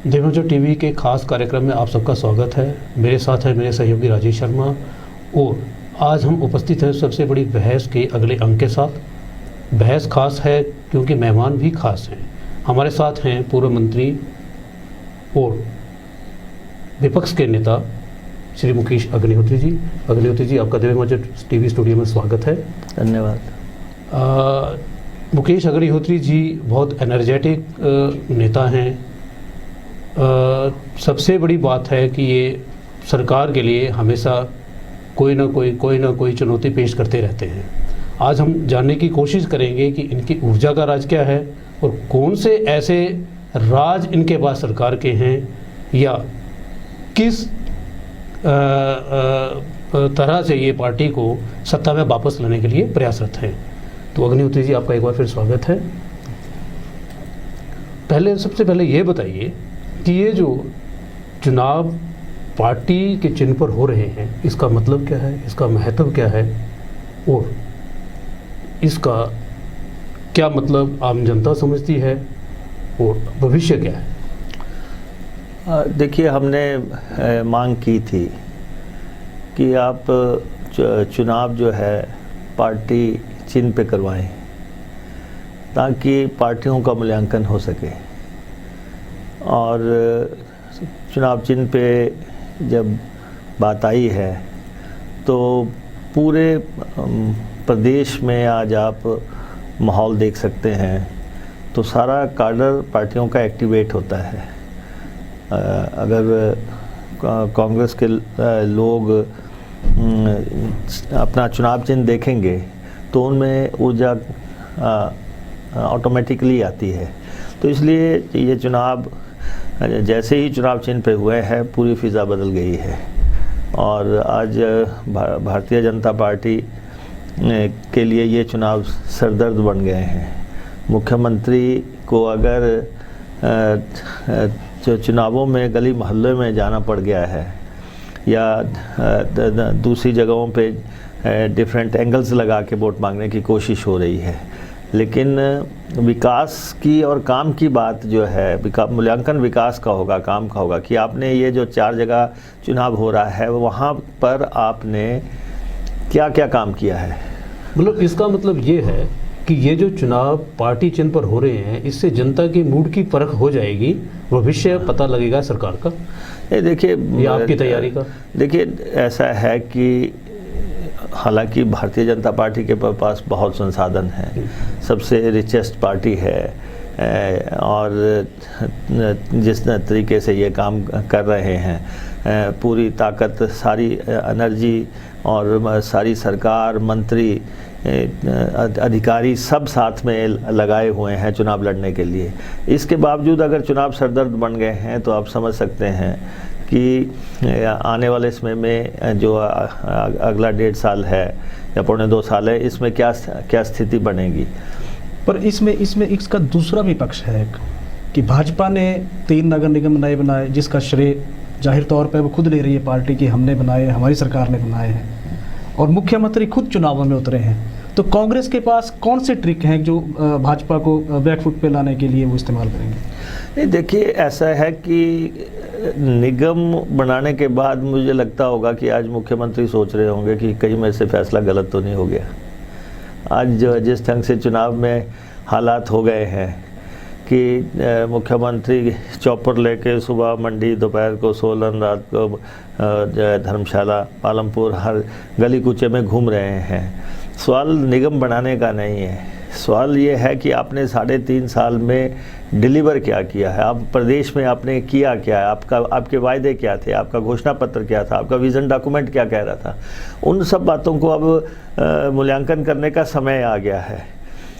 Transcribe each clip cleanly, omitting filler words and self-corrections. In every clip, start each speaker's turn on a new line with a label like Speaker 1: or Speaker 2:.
Speaker 1: दिव्यांजन TV के खास कार्यक्रम में आप सबका स्वागत है। मेरे साथ है मेरे सहयोगी राजेश शर्मा और आज हम उपस्थित हैं सबसे बड़ी बहस के अगले अंक के साथ। बहस खास है क्योंकि मेहमान भी खास हैं। हमारे साथ हैं पूर्व मंत्री और विपक्ष के नेता श्री मुकेश अग्निहोत्री जी। अग्निहोत्री जी, आपका दिव्यांजन टीवी स्टूडियो में स्वागत है।
Speaker 2: धन्यवाद।
Speaker 1: मुकेश अग्निहोत्री जी बहुत एनर्जेटिक नेता हैं। सबसे बड़ी बात है कि ये सरकार के लिए हमेशा कोई ना कोई चुनौती पेश करते रहते हैं। आज हम जानने की कोशिश करेंगे कि इनकी ऊर्जा का राज क्या है और कौन से ऐसे राज इनके पास सरकार के हैं या किस तरह से ये पार्टी को सत्ता में वापस लाने के लिए प्रयासरत हैं। तो अग्निहोत्री जी, आपका एक बार फिर स्वागत है। सबसे पहले ये बताइए कि ये जो चुनाव पार्टी के चिन्ह पर हो रहे हैं, इसका मतलब क्या है, इसका महत्व क्या है और इसका क्या मतलब आम जनता समझती है और भविष्य क्या है?
Speaker 2: देखिए, हमने मांग की थी कि आप चुनाव जो है पार्टी चिन्ह पे करवाएं ताकि पार्टियों का मूल्यांकन हो सके। और चुनाव चिन्ह पे जब बात आई है तो पूरे प्रदेश में आज आप माहौल देख सकते हैं, तो सारा कार्डर पार्टियों का एक्टिवेट होता है। अगर कांग्रेस के लोग अपना चुनाव चिन्ह देखेंगे तो उनमें ऊर्जा ऑटोमेटिकली आती है। तो इसलिए ये चुनाव जैसे ही चुनाव चिन्ह पे हुए हैं, पूरी फ़िज़ा बदल गई है। और आज भारतीय जनता पार्टी के लिए ये चुनाव सरदर्द बन गए हैं। मुख्यमंत्री को अगर चुनावों में गली मोहल्ले में जाना पड़ गया है या दूसरी जगहों पे डिफरेंट एंगल्स लगा के वोट मांगने की कोशिश हो रही है, लेकिन विकास की और काम की बात जो है, मूल्यांकन विकास का होगा, काम का होगा कि आपने ये जो 4 जगह चुनाव हो रहा है वहाँ पर आपने क्या क्या काम किया है।
Speaker 1: मतलब इसका मतलब ये है कि ये जो चुनाव पार्टी चिन्ह पर हो रहे हैं, इससे जनता की मूड की परख हो जाएगी, भविष्य पता लगेगा सरकार का।
Speaker 2: देखिए,
Speaker 1: ये आपकी तैयारी का।
Speaker 2: देखिए, ऐसा है कि हालांकि भारतीय जनता पार्टी के पास बहुत संसाधन है, सबसे रिचेस्ट पार्टी है और जिस तरीके से ये काम कर रहे हैं, पूरी ताकत, सारी एनर्जी और सारी सरकार, मंत्री, अधिकारी सब साथ में लगाए हुए हैं चुनाव लड़ने के लिए। इसके बावजूद अगर चुनाव सरदर्द बन गए हैं तो आप समझ सकते हैं कि आने वाले समय में जो अगला 1.5 साल है या 1.25 साल है, इसमें क्या स्थिति बनेगी।
Speaker 3: पर इसमें इसका दूसरा भी पक्ष है कि भाजपा ने 3 नगर निगम नए बनाए, जिसका श्रेय जाहिर तौर पर वो खुद ले रही है पार्टी की, हमने बनाए, हमारी सरकार ने बनाए हैं, और मुख्यमंत्री खुद चुनावों में उतरे हैं। तो कांग्रेस के पास कौन से ट्रिक हैं जो भाजपा को बैकफुट पे लाने के लिए वो इस्तेमाल करेंगे?
Speaker 2: नहीं, देखिए, ऐसा है कि निगम बनाने के बाद मुझे लगता होगा कि आज मुख्यमंत्री सोच रहे होंगे कि कहीं मेरे से फैसला गलत तो नहीं हो गया। आज जो जिस ढंग से चुनाव में हालात हो गए हैं कि मुख्यमंत्री चॉपर लेके सुबह मंडी, दोपहर को सोलन, रात को धर्मशाला, पालमपुर, हर गली कूचे में घूम रहे हैं। सवाल निगम बनाने का नहीं है, सवाल ये है कि आपने 3.5 साल में डिलीवर क्या किया है, आप प्रदेश में आपने किया क्या है, आपके वायदे क्या थे, आपका घोषणा पत्र क्या था, आपका विज़न डॉक्यूमेंट क्या कह रहा था। उन सब बातों को अब मूल्यांकन करने का समय आ गया है।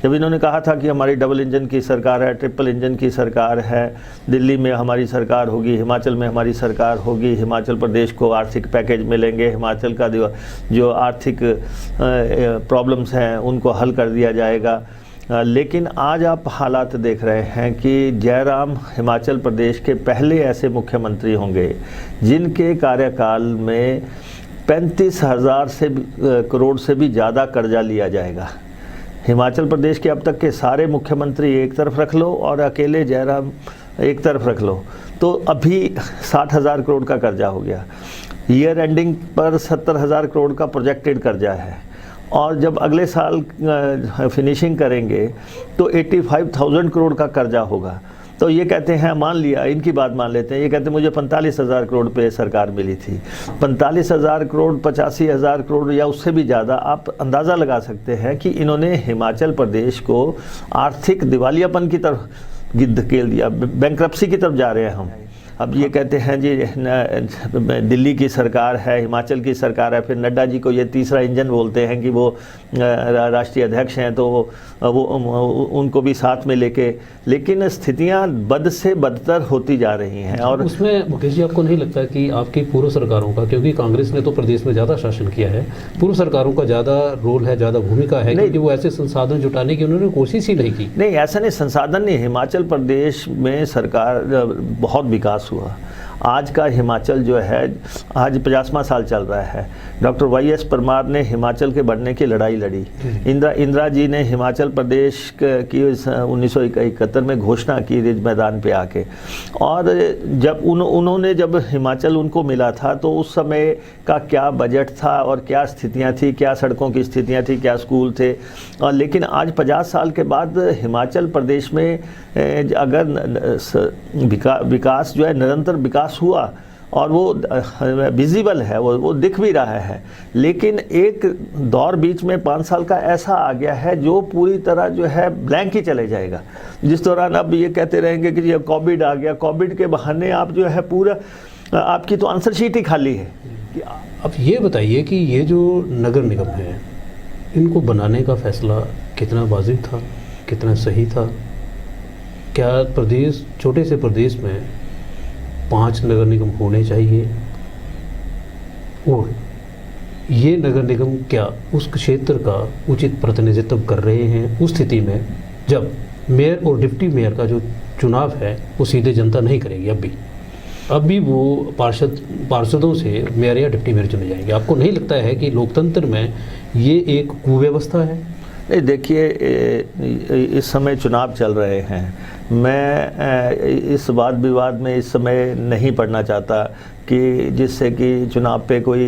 Speaker 2: जब इन्होंने कहा था कि हमारी डबल इंजन की सरकार है, ट्रिपल इंजन की सरकार है, दिल्ली में हमारी सरकार होगी, हिमाचल में हमारी सरकार होगी, हिमाचल प्रदेश को आर्थिक पैकेज मिलेंगे, हिमाचल का जो आर्थिक प्रॉब्लम्स हैं उनको हल कर दिया जाएगा, लेकिन आज आप हालात देख रहे हैं कि जयराम हिमाचल प्रदेश के पहले ऐसे मुख्यमंत्री होंगे जिनके कार्यकाल में 35,000 करोड़ से भी ज़्यादा कर्जा लिया जाएगा। हिमाचल प्रदेश के अब तक के सारे मुख्यमंत्री एक तरफ रख लो और अकेले जयराम एक तरफ रख लो, तो अभी 60,000 करोड़ का कर्जा हो गया। ईयर एंडिंग पर 70,000 करोड़ का प्रोजेक्टेड कर्जा है, और जब अगले साल फिनिशिंग करेंगे तो 85,000 करोड़ का कर्जा होगा। तो ये कहते हैं, मान लिया, इनकी बात मान लेते हैं, ये कहते हैं मुझे 45,000 करोड़ पे सरकार मिली थी। 45,000 करोड़, 85,000 करोड़ या उससे भी ज़्यादा, आप अंदाज़ा लगा सकते हैं कि इन्होंने हिमाचल प्रदेश को आर्थिक दिवालियापन की तरफ धकेल दिया, बैंक्रप्सी की तरफ जा रहे हैं हम। अब ये कहते हैं जी दिल्ली की सरकार है, हिमाचल की सरकार है, फिर नड्डा जी को ये तीसरा इंजन बोलते हैं कि वो राष्ट्रीय अध्यक्ष हैं, तो वो उनको भी साथ में लेके, लेकिन स्थितियां बद से बदतर होती जा रही हैं। और
Speaker 1: उसमें मुकेश जी आपको नहीं लगता कि आपकी पूर्व सरकारों का, क्योंकि कांग्रेस ने तो प्रदेश में ज़्यादा शासन किया है, पूर्व सरकारों का ज़्यादा रोल है, ज़्यादा भूमिका है, क्योंकि वो ऐसे संसाधन जुटाने की उन्होंने कोशिश ही नहीं की।
Speaker 2: नहीं, ऐसा नहीं, संसाधन नहीं, हिमाचल प्रदेश में सरकार बहुत विकास हुआ। आज का हिमाचल जो है, आज 50वां साल चल रहा है। डॉक्टर वाई.एस. परमार ने हिमाचल के बढ़ने की लड़ाई लड़ी। इंदिरा जी ने हिमाचल प्रदेश की 1971 में घोषणा की रिज मैदान पे आके, और जब उन्होंने जब हिमाचल उनको मिला था तो उस समय का क्या बजट था और क्या स्थितियां थी, क्या सड़कों की स्थितियां थी, क्या स्कूल थे। और लेकिन आज 50 साल के बाद हिमाचल प्रदेश में अगर विकास जो है, निरंतर विकास हुआ, और वो विजिबल है, वो दिख भी रहा है। लेकिन एक दौर बीच में 5 साल का ऐसा आ गया है जो पूरी तरह जो है ब्लैंक ही चले जाएगा, जिस दौरान अब ये कहते रहेंगे कि ये कोविड आ गया, कोविड के बहाने आप जो है पूरा, आपकी तो आंसर शीट ही खाली है।
Speaker 1: अब ये बताइए कि ये जो नगर निगम है, इनको बनाने का फैसला कितना वाजिब था, कितना सही था? क्या प्रदेश, छोटे से प्रदेश में 5 नगर निगम होने चाहिए? और ये नगर निगम क्या उस क्षेत्र का उचित प्रतिनिधित्व कर रहे हैं उस स्थिति में जब मेयर और डिप्टी मेयर का जो चुनाव है वो सीधे जनता नहीं करेगी? अब भी वो पार्षदों से मेयर या डिप्टी मेयर चुने जाएंगे। आपको नहीं लगता है कि लोकतंत्र में ये एक कुव्यवस्था है?
Speaker 2: नहीं, देखिए, इस समय चुनाव चल रहे हैं। मैं इस वाद विवाद में इस समय नहीं पड़ना चाहता कि जिससे कि चुनाव पे कोई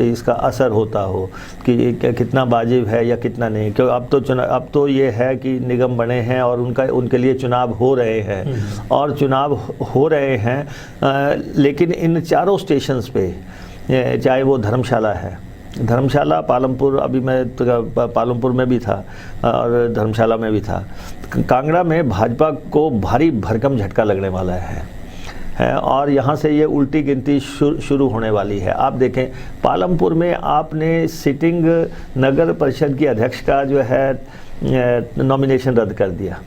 Speaker 2: इसका असर होता हो कि कितना वाजिब है या कितना नहीं। क्योंकि अब तो ये है कि निगम बने हैं और उनके लिए चुनाव हो रहे हैं, और चुनाव हो रहे हैं। लेकिन इन चारों स्टेशंस पे, चाहे वो धर्मशाला है, धर्मशाला, पालमपुर, अभी मैं पालमपुर में भी था और धर्मशाला में भी था, कांगड़ा में भाजपा को भारी भरकम झटका लगने वाला है, और यहाँ से ये उल्टी गिनती शुरू होने वाली है। आप देखें, पालमपुर में आपने सिटिंग नगर परिषद की अध्यक्ष का जो है नॉमिनेशन रद्द कर दिया,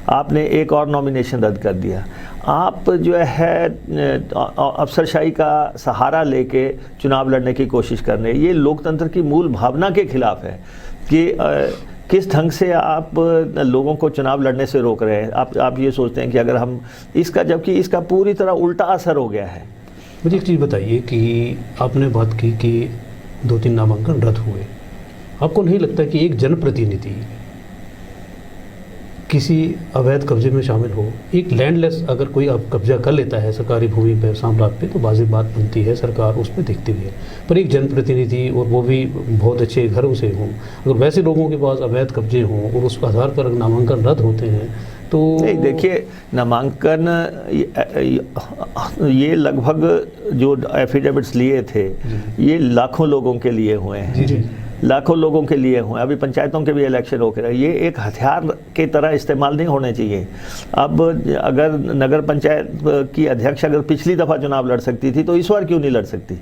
Speaker 2: आपने एक और नॉमिनेशन रद्द कर दिया। आप जो है अफसरशाही का सहारा लेके चुनाव लड़ने की कोशिश कर रहे हैं। ये लोकतंत्र की मूल भावना के खिलाफ है कि किस ढंग से आप लोगों को चुनाव लड़ने से रोक रहे हैं। आप ये सोचते हैं कि अगर हम इसका, जबकि इसका पूरी तरह उल्टा असर हो गया है।
Speaker 1: मुझे एक चीज़ बताइए कि आपने बात की कि 2-3 नामांकन रद्द हुए। आपको नहीं लगता कि एक जनप्रतिनिधि किसी अवैध कब्जे में शामिल हो? एक लैंडलेस अगर कोई अब कब्जा कर लेता है सरकारी भूमि पर, साम्राज्य पे, तो वाजिब बात बनती है, सरकार उस पर देखती भी है। पर एक जनप्रतिनिधि, और वो भी बहुत अच्छे घरों से हों, अगर वैसे लोगों के पास अवैध कब्जे हों और उस आधार पर नामांकन रद्द होते हैं तो
Speaker 2: नहीं, देखिए, नामांकन ये लगभग जो एफिडेविट्स लिए थे ये लाखों लोगों के लिए हुए हैं, लाखों लोगों के लिए हुए। अभी पंचायतों के भी इलेक्शन होकर रहे, ये एक हथियार के तरह इस्तेमाल नहीं होने चाहिए। अब अगर नगर पंचायत की अध्यक्ष अगर पिछली दफ़ा चुनाव लड़ सकती थी तो इस बार क्यों नहीं लड़ सकती?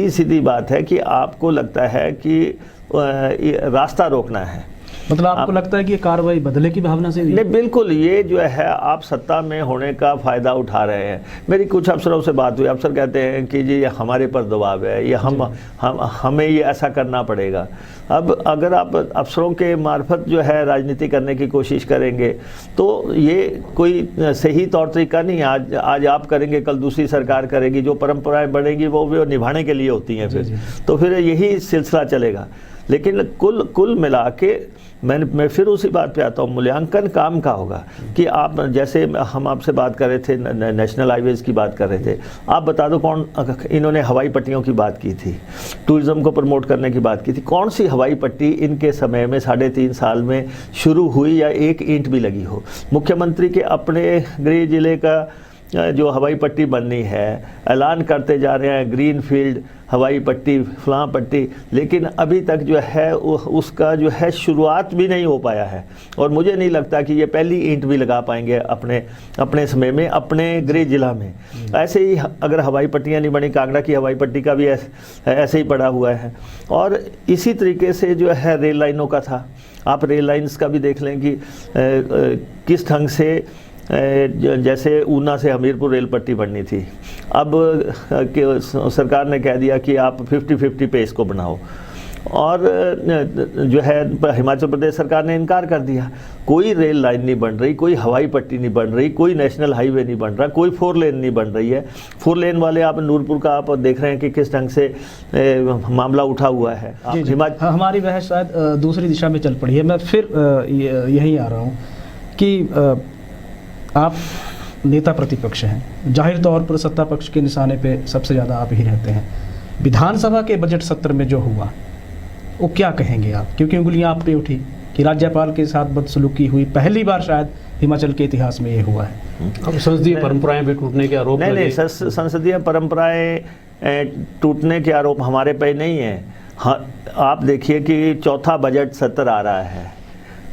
Speaker 2: सीधी बात है कि आपको लगता है कि रास्ता रोकना है,
Speaker 3: मतलब आपको लगता है कि ये कार्रवाई बदले की भावना से
Speaker 2: नहीं, बिल्कुल। ये जो है आप सत्ता में होने का फ़ायदा उठा रहे हैं। मेरी कुछ अफसरों से बात हुई, अफसर कहते हैं कि जी हमारे पर दबाव है, ये हमें ये ऐसा करना पड़ेगा। अब अगर आप अफसरों के मार्फत जो है राजनीति करने की कोशिश करेंगे तो ये कोई सही तौर तरीका नहीं है। आज आप करेंगे, कल दूसरी सरकार करेगी, जो परंपराएं बढ़ेंगी वो निभाने के लिए होती हैं फिर, तो फिर यही सिलसिला चलेगा। लेकिन कुल मिला के मैं फिर उसी बात पे आता हूँ, मूल्यांकन काम का होगा कि आप, जैसे हम आपसे बात कर रहे थे, नेशनल हाईवेज की बात कर रहे थे, आप बता दो कौन, इन्होंने हवाई पट्टियों की बात की थी, टूरिज़्म को प्रमोट करने की बात की थी, कौन सी हवाई पट्टी इनके समय में 3.5 साल में शुरू हुई या एक ईंट भी लगी हो? मुख्यमंत्री के अपने गृह जिले का जो हवाई पट्टी बननी है, ऐलान करते जा रहे हैं ग्रीन फील्ड हवाई पट्टी, फलां पट्टी, लेकिन अभी तक जो है उसका जो है शुरुआत भी नहीं हो पाया है। और मुझे नहीं लगता कि ये पहली ईंट भी लगा पाएंगे अपने समय में, अपने गृह जिला में। ऐसे ही अगर हवाई पट्टियाँ नहीं बनी, कांगड़ा की हवाई पट्टी का भी ऐसे ही पड़ा हुआ है। और इसी तरीके से जो है रेल लाइनों का था, आप रेल लाइन्स का भी देख लें कि किस ढंग से, जैसे ऊना से हमीरपुर रेल पट्टी बननी थी, अब सरकार ने कह दिया कि आप 50-50 पे इसको बनाओ, और जो है हिमाचल प्रदेश सरकार ने इनकार कर दिया। कोई रेल लाइन नहीं बन रही, कोई हवाई पट्टी नहीं बन रही, कोई नेशनल हाईवे नहीं बन रहा, कोई 4 लेन नहीं बन रही है। 4 लेन वाले आप नूरपुर का आप देख रहे हैं कि किस ढंग से मामला उठा हुआ है।
Speaker 3: हमारी बहस शायद दूसरी दिशा में चल पड़ी है। मैं फिर यहीं आ रहा हूँ कि आप नेता प्रतिपक्ष हैं, जाहिर तौर पर सत्ता पक्ष के निशाने पे सबसे ज़्यादा आप ही रहते हैं। विधानसभा के बजट सत्र में जो हुआ वो क्या कहेंगे आप? क्योंकि उंगलियां आप पे उठी कि राज्यपाल के साथ बदसलूकी हुई, पहली बार शायद हिमाचल के इतिहास में ये हुआ है।
Speaker 1: अब संसदीय परंपराएं भी टूटने के आरोप
Speaker 2: नहीं, संसदीय परंपराएं टूटने के आरोप हमारे पे नहीं है। हाँ, आप देखिए कि चौथा बजट सत्र आ रहा है,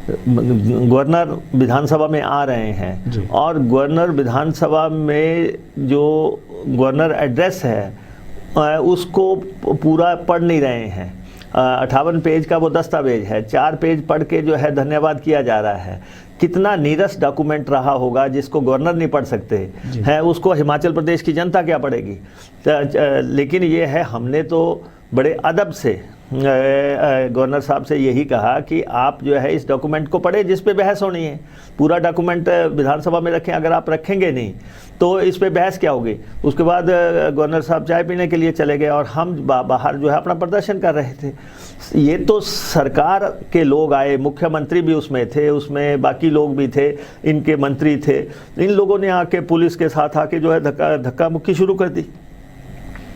Speaker 2: गवर्नर विधानसभा में आ रहे हैं, और गवर्नर विधानसभा में जो गवर्नर एड्रेस है उसको पूरा पढ़ नहीं रहे हैं। 58 पेज का वो दस्तावेज है, 4 पेज पढ़ के जो है धन्यवाद किया जा रहा है। कितना नीरस डॉक्यूमेंट रहा होगा जिसको गवर्नर नहीं पढ़ सकते हैं, उसको हिमाचल प्रदेश की जनता क्या पढ़ेगी? लेकिन ये है, हमने तो बड़े अदब से गवर्नर साहब से यही कहा कि आप जो है इस डॉक्यूमेंट को पढ़े जिस पे बहस होनी है। पूरा डॉक्यूमेंट विधानसभा में रखें, अगर आप रखेंगे नहीं तो इस पे बहस क्या होगी? उसके बाद गवर्नर साहब चाय पीने के लिए चले गए और हम बाहर जो है अपना प्रदर्शन कर रहे थे। ये तो सरकार के लोग आए, मुख्यमंत्री भी उसमें थे, उसमें बाकी लोग भी थे, इनके मंत्री थे, इन लोगों ने आके पुलिस के साथ आके जो है धक्का मुक्की शुरू कर दी।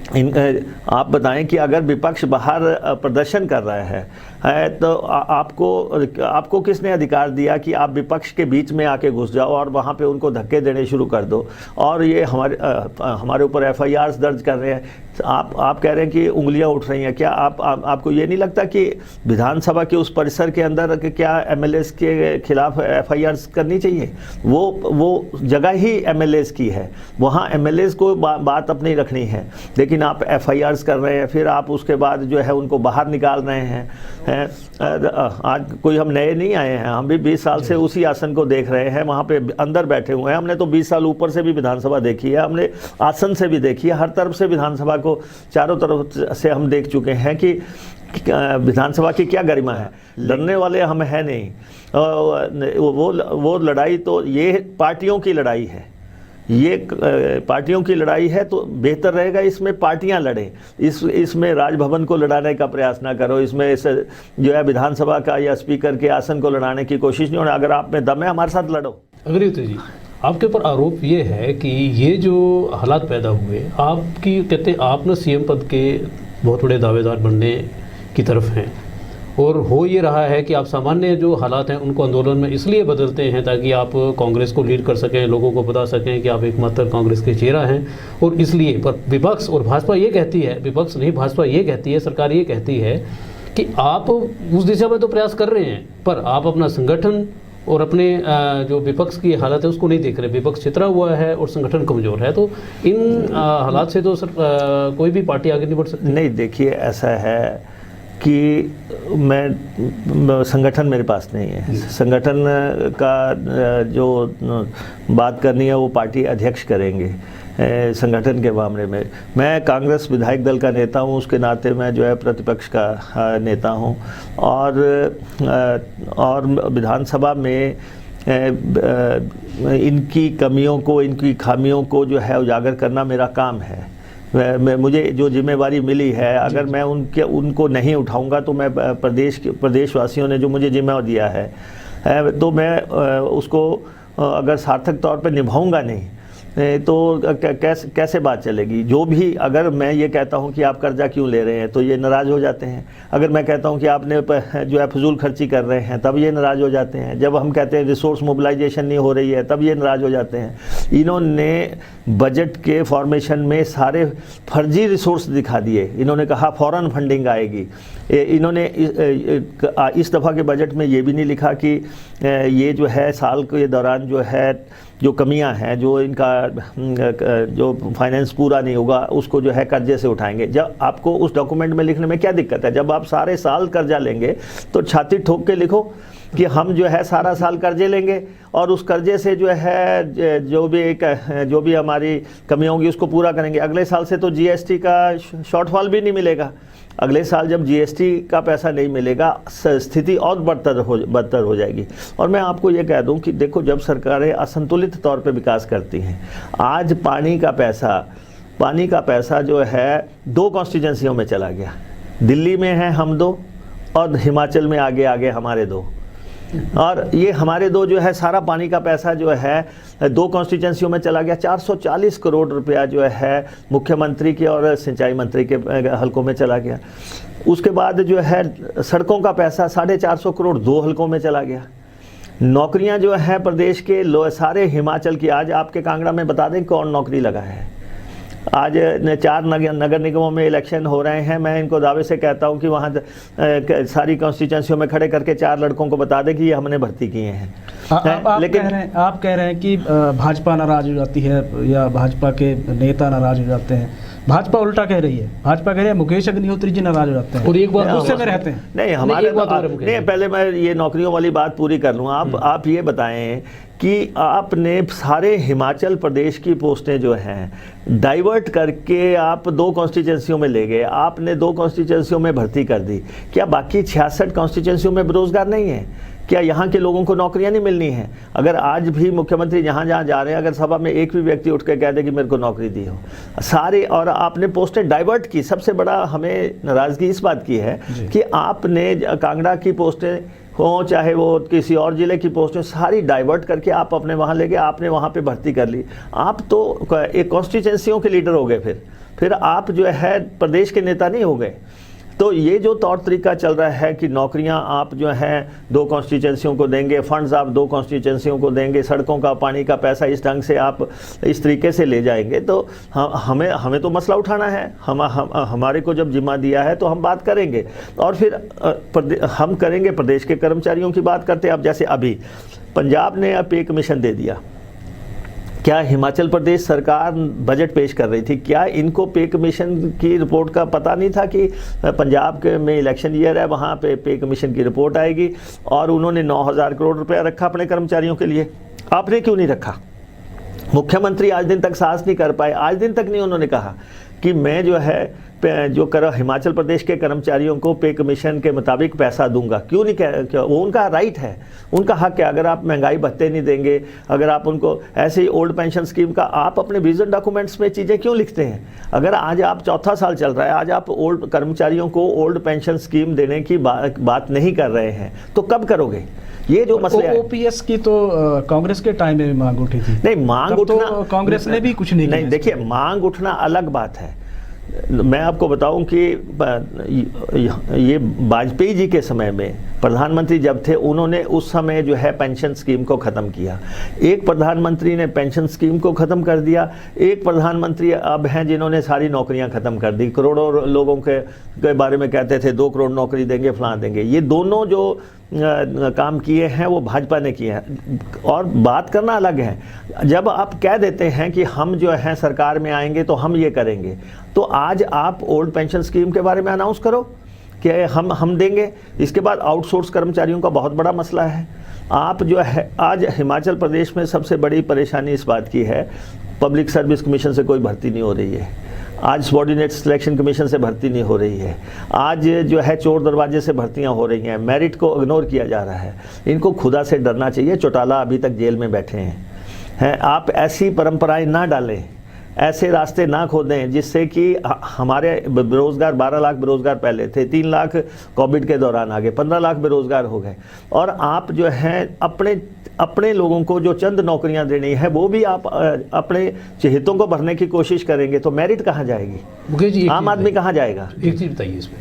Speaker 2: आप बताएं कि अगर विपक्ष बाहर प्रदर्शन कर रहा है तो आपको किसने अधिकार दिया कि आप विपक्ष के बीच में आके घुस जाओ और वहाँ पे उनको धक्के देने शुरू कर दो? और ये हमारे ऊपर FIRs दर्ज कर रहे हैं। आप कह रहे हैं कि उंगलियां उठ रही हैं। क्या आपको ये नहीं लगता कि विधानसभा के उस परिसर के अंदर क्या MLAs के खिलाफ FIRs करनी चाहिए? वो जगह ही MLAs की है, वहाँ MLAs को बात अपनी रखनी है, लेकिन आप FIRs कर रहे हैं, फिर आप उसके बाद जो है उनको बाहर निकाल रहे हैं। आज कोई हम नए नहीं आए हैं, हम भी 20 साल से उसी आसन को देख रहे हैं, वहाँ पे अंदर बैठे हुए हैं। हमने तो 20 साल ऊपर से भी विधानसभा देखी है, हमने आसन से भी देखी है, हर तरफ से विधानसभा को चारों तरफ से हम देख चुके हैं कि विधानसभा की क्या गरिमा है। लड़ने वाले हम हैं नहीं। वो लड़ाई तो ये पार्टियों की लड़ाई है, ये पार्टियों की लड़ाई है, तो बेहतर रहेगा इसमें पार्टियां लड़ें। इसमें राजभवन को लड़ाने का प्रयास ना करो, इसमें जो है विधानसभा का या स्पीकर के आसन को लड़ाने की कोशिश नहीं होनी। अगर आप में दम है, हमारे साथ लड़ो।
Speaker 1: अग्रहित जी, आपके ऊपर आरोप ये है कि ये जो हालात पैदा हुए, आपकी कहते हैं आप ना CM पद के बहुत बड़े दावेदार बनने की तरफ हैं, और हो ये रहा है कि आप सामान्य जो हालात हैं उनको आंदोलन में इसलिए बदलते हैं ताकि आप कांग्रेस को लीड कर सकें, लोगों को बता सकें कि आप एकमात्र कांग्रेस के चेहरा हैं। और इसलिए पर विपक्ष और भाजपा ये कहती है, विपक्ष नहीं भाजपा ये कहती है, सरकार ये कहती है कि आप उस दिशा में तो प्रयास कर रहे हैं, पर आप अपना संगठन और अपने जो विपक्ष की हालत है उसको नहीं देख रहे। विपक्ष छितरा हुआ है और संगठन कमज़ोर है, तो इन हालात से तो कोई भी पार्टी आगे नहीं बढ़ सकती।
Speaker 2: नहीं, देखिए ऐसा है कि संगठन मेरे पास नहीं है। संगठन का जो बात करनी है वो पार्टी अध्यक्ष करेंगे। संगठन के मामले में मैं कांग्रेस विधायक दल का नेता हूं, उसके नाते मैं जो है प्रतिपक्ष का नेता हूं, और विधानसभा में इनकी कमियों को, इनकी खामियों को जो है उजागर करना मेरा काम है। मुझे जो जिम्मेवारी मिली है, अगर मैं उनको नहीं उठाऊंगा तो मैं प्रदेशवासियों ने जो मुझे जिम्मा दिया है तो मैं उसको अगर सार्थक तौर पे निभाऊंगा नहीं तो कैसे बात चलेगी। जो भी, अगर मैं ये कहता हूँ कि आप कर्जा क्यों ले रहे हैं तो ये नाराज़ हो जाते हैं। अगर मैं कहता हूँ कि आपने जो है फजूल खर्ची कर रहे हैं तब ये नाराज़ हो जाते हैं। जब हम कहते हैं रिसोर्स मोबिलाइजेशन नहीं हो रही है तब ये नाराज़ हो जाते हैं। इन्होंने बजट के फॉर्मेशन में सारे फर्जी रिसोर्स दिखा दिए। इन्होंने कहा फॉरेन फंडिंग आएगी। इन्होंने इस दफ़ा के बजट में ये भी नहीं लिखा कि ये जो है साल के दौरान जो है जो कमियां हैं, जो इनका जो फाइनेंस पूरा नहीं होगा उसको जो है कर्जे से उठाएंगे। जब आपको उस डॉक्यूमेंट में लिखने में क्या दिक्कत है? जब आप सारे साल कर्जा लेंगे तो छाती ठोक के लिखो कि हम जो है सारा साल कर्जे लेंगे और उस कर्जे से जो है जो भी हमारी कमियां होंगी उसको पूरा करेंगे। अगले साल से तो जीएसटी का शॉर्टफॉल भी नहीं मिलेगा। अगले साल जब जीएसटी का पैसा नहीं मिलेगा स्थिति और बदतर हो जाएगी। और मैं आपको ये कह दूं कि देखो, जब सरकारें असंतुलित तौर पे विकास करती हैं, आज पानी का पैसा जो है 2 कॉन्स्टिट्यूंसियों में चला गया। दिल्ली में है हम 2 और हिमाचल में आगे आगे हमारे 2। और ये हमारे 2 जो है सारा पानी का पैसा जो है 2 कॉन्स्टिट्यूंसियों में चला गया। 440 करोड़ रुपया जो है मुख्यमंत्री के और सिंचाई मंत्री के हलकों में चला गया। उसके बाद जो है सड़कों का पैसा 450 करोड़ 2 हलकों में चला गया। नौकरियां जो है प्रदेश के सारे हिमाचल की, आज आपके कांगड़ा में बता दें कौन नौकरी लगा है। आज 4 नगर निगमों में इलेक्शन हो रहे हैं। मैं इनको दावे से कहता हूं कि वहाँ सारी कॉन्स्टिट्यूंसियों में खड़े करके 4 लड़कों को बता दें कि ये हमने भर्ती किए हैं।
Speaker 3: लेकिन आप कह रहे हैं कि भाजपा नाराज हो जाती है या भाजपा के नेता नाराज हो जाते हैं। भाजपा उल्टा कह रही है। भाजपा कह रही है मुकेश अग्निहोत्री जी नाराज हो जाते हैं और एक बार गुस्से में रहते हैं।
Speaker 2: नहीं, हमारे नहीं, पहले मैं ये नौकरियों वाली बात पूरी कर लूँ। आप ये बताएं कि आपने सारे हिमाचल प्रदेश की पोस्टें जो हैं डाइवर्ट करके आप 2 कॉन्स्टिट्यूंसियों में ले गए। आपने 2 कॉन्स्टिट्यूंसियों में भर्ती कर दी। क्या बाकी 66 कॉन्स्टिट्यूंसियों में बेरोजगार नहीं है? क्या यहाँ के लोगों को नौकरियाँ नहीं मिलनी हैं? अगर आज भी मुख्यमंत्री जहाँ जहाँ जा रहे हैं, अगर सभा में एक भी व्यक्ति उठ के कह दे कि मेरे को नौकरी दी हो, सारे, और आपने पोस्टें डाइवर्ट की। सबसे बड़ा हमें नाराज़गी इस बात की है कि आपने कांगड़ा की पोस्टें हो चाहे वो किसी और ज़िले की पोस्टें सारी डाइवर्ट करके आप अपने वहाँ ले गए। आपने वहाँ पे भर्ती कर ली। आप तो एक कॉन्स्टिट्यूंसियों के लीडर हो गए। फिर आप जो है प्रदेश के नेता नहीं हो गए। तो ये जो तौर तरीका चल रहा है कि नौकरियां आप जो हैं 2 कॉन्स्टिट्यूंसियों को देंगे, फंड्स आप 2 कॉन्स्टिट्यूंसियों को देंगे, सड़कों का पानी का पैसा इस ढंग से आप इस तरीके से ले जाएंगे, तो हमें तो मसला उठाना है। हमारे को जब जिम्मा दिया है तो हम बात करेंगे और फिर हम करेंगे। प्रदेश के कर्मचारियों की बात करते हैं। अब जैसे अभी पंजाब ने पे कमीशन दे दिया। क्या हिमाचल प्रदेश सरकार बजट पेश कर रही थी? क्या इनको पे कमीशन की रिपोर्ट का पता नहीं था कि पंजाब के में इलेक्शन ईयर है, वहाँ पे कमीशन की रिपोर्ट आएगी? और उन्होंने 9,000 करोड़ रुपया रखा अपने कर्मचारियों के लिए। आपने क्यों नहीं रखा? मुख्यमंत्री आज दिन तक साहस नहीं कर पाए। आज दिन तक नहीं उन्होंने कहा कि मैं जो है हिमाचल प्रदेश के कर्मचारियों को पे कमीशन के मुताबिक पैसा दूंगा। क्यों नहीं कह? वो उनका राइट है, उनका हक है। अगर आप महंगाई भत्ते नहीं देंगे, अगर आप उनको ऐसे ही ओल्ड पेंशन स्कीम का आप अपने विजन डॉक्यूमेंट्स में चीज़ें क्यों लिखते हैं? अगर आज आप 4था साल चल रहा है, आज आप ओल्ड कर्मचारियों को ओल्ड पेंशन स्कीम देने की बात नहीं कर रहे हैं, तो कब करोगे? ये जो मसले हैं,
Speaker 3: ओपीएस की तो कांग्रेस के टाइम में भी मांग उठी थी।
Speaker 2: नहीं, मांग उठना
Speaker 3: तो कांग्रेस ने भी कुछ नहीं किया।
Speaker 2: नहीं, देखिए, मांग उठना अलग बात है। मैं आपको बताऊं कि ये वाजपेयी जी के समय में प्रधानमंत्री जब थे, उन्होंने उस समय जो है पेंशन स्कीम को ख़त्म किया। एक प्रधानमंत्री ने पेंशन स्कीम को ख़त्म कर दिया, एक प्रधानमंत्री अब हैं जिन्होंने सारी नौकरियां ख़त्म कर दी। करोड़ों लोगों के बारे में कहते थे 2 करोड़ नौकरी देंगे, फलां देंगे। ये दोनों जो काम किए हैं वो भाजपा ने किए हैं। और बात करना अलग है, जब आप कह देते हैं कि हम जो है सरकार में आएंगे तो हम ये करेंगे, तो आज आप ओल्ड पेंशन स्कीम के बारे में अनाउंस करो कि हम देंगे। इसके बाद आउटसोर्स कर्मचारियों का बहुत बड़ा मसला है। आप जो है आज हिमाचल प्रदेश में सबसे बड़ी परेशानी इस बात की है, पब्लिक सर्विस कमीशन से कोई भर्ती नहीं हो रही है। आज सबॉर्डिनेट सिलेक्शन कमीशन से भर्ती नहीं हो रही है। आज जो है चोर दरवाजे से भर्तियां हो रही हैं। मेरिट को इग्नोर किया जा रहा है। इनको खुदा से डरना चाहिए। चौटाला अभी तक जेल में बैठे हैं। आप ऐसी परंपराएं ना डालें। ऐसे रास्ते ना खोदें जिससे कि हमारे बेरोजगार 12 लाख बेरोजगार पहले थे, 3 लाख कोविड के दौरान आ गए, 15 लाख बेरोजगार हो गए, और आप जो है अपने लोगों को जो चंद नौकरियां देनी है वो भी आप अपने चहेतों को भरने की कोशिश करेंगे तो मेरिट कहाँ जाएगी,
Speaker 1: मुकेश जी,
Speaker 2: आम आदमी कहाँ जाएगा?
Speaker 1: एक चीज़ बताइए इसमें।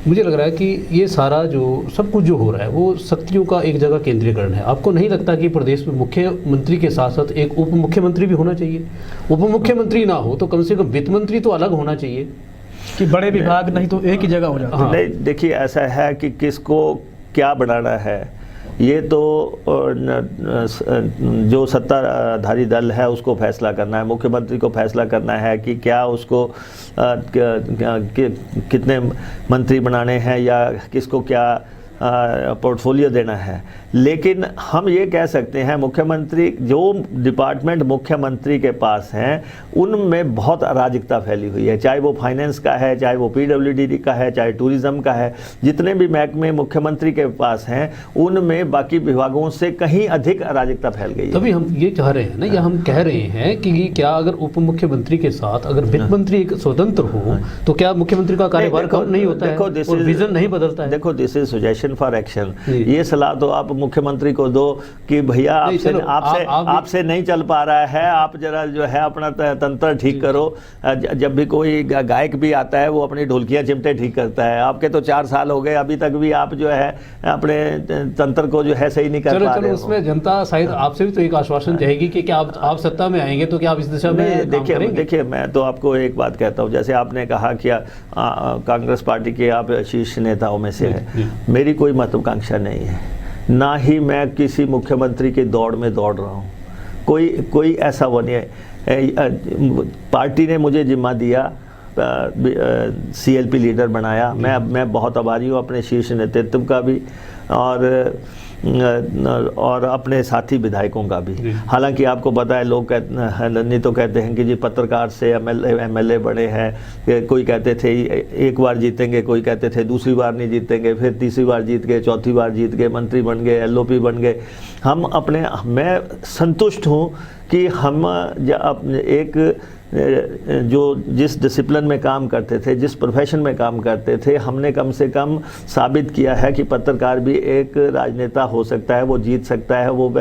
Speaker 1: मुझे लग रहा है कि ये सारा जो सब कुछ जो हो रहा है वो शक्तियों का एक जगह केंद्रीकरण है। आपको नहीं लगता कि प्रदेश में मुख्यमंत्री के साथ साथ एक उप मुख्यमंत्री भी होना चाहिए? उप मुख्यमंत्री ना हो तो कम से कम वित्त मंत्री तो अलग होना चाहिए,
Speaker 3: कि बड़े विभाग नहीं तो एक ही जगह हो जाता है।
Speaker 1: हाँ।
Speaker 2: नहीं, देखिए ऐसा है कि किसको क्या बनाना है ये तो जो सत्ताधारी दल है उसको फैसला करना है, मुख्यमंत्री को फैसला करना है कि क्या उसको कितने मंत्री बनाने हैं या किसको क्या पोर्टफोलियो देना है। लेकिन हम ये कह सकते हैं मुख्यमंत्री, जो डिपार्टमेंट मुख्यमंत्री के पास हैं उनमें बहुत अराजकता फैली हुई है, चाहे वो फाइनेंस का है, चाहे वो पीडब्ल्यूडी का है, चाहे टूरिज्म का है। जितने भी महकमे मुख्यमंत्री के पास हैं उनमें बाकी विभागों से कहीं अधिक अराजकता फैल गई है।
Speaker 1: तभी हम ये कह रहे हैं ना, या हम कह रहे हैं कि क्या अगर उप मुख्यमंत्री के साथ अगर वित्त मंत्री एक स्वतंत्र हो तो क्या मुख्यमंत्री का कार्यभार कम नहीं होता है और विजन नहीं बदलता है?
Speaker 2: देखो, this is suggestion for action. ये सलाह तो आप मुख्यमंत्री को दो कि भैया आपसे नहीं चल पा रहा है, आप जरा जो है अपना तंत्र ठीक करो। जब भी कोई गायक भी आता है वो अपनी ढोलकियां चिमटे ठीक करता है। आपके तो 4 साल हो गए, अभी तक भी आप जो है अपने तंत्र को जो है सही नहीं कर पा रहे हो।
Speaker 1: उसमें जनता शायद आपसे भी तो एक आश्वासन चाहेगी कि क्या आप सत्ता में आएंगे तो क्या आप इस दिशा में
Speaker 2: देखिए मैं तो आपको एक बात कहता हूँ, जैसे आपने कहा कि कांग्रेस पार्टी के आप शीर्ष नेताओं में से है, मेरी कोई महत्वाकांक्षा नहीं है, ना ही मैं किसी मुख्यमंत्री की दौड़ में दौड़ रहा हूँ। कोई ऐसा वो नहीं है। पार्टी ने मुझे जिम्मा दिया, CLP लीडर बनाया, मैं बहुत आभारी हूँ अपने शीर्ष नेतृत्व का भी और अपने साथी विधायकों का भी। हालांकि आपको पता है, लोग नहीं तो कहते हैं कि जी पत्रकार से MLA बने हैं, कोई कहते थे एक बार जीतेंगे, कोई कहते थे दूसरी बार नहीं जीतेंगे, फिर तीसरी बार जीत गए, चौथी बार जीत गए, मंत्री बन गए, LOP बन गए। मैं संतुष्ट हूँ कि हम जिस डिसिप्लिन में काम करते थे, जिस प्रोफेशन में काम करते थे, हमने कम से कम साबित किया है कि पत्रकार भी एक राजनेता हो सकता है, वो जीत सकता है, वो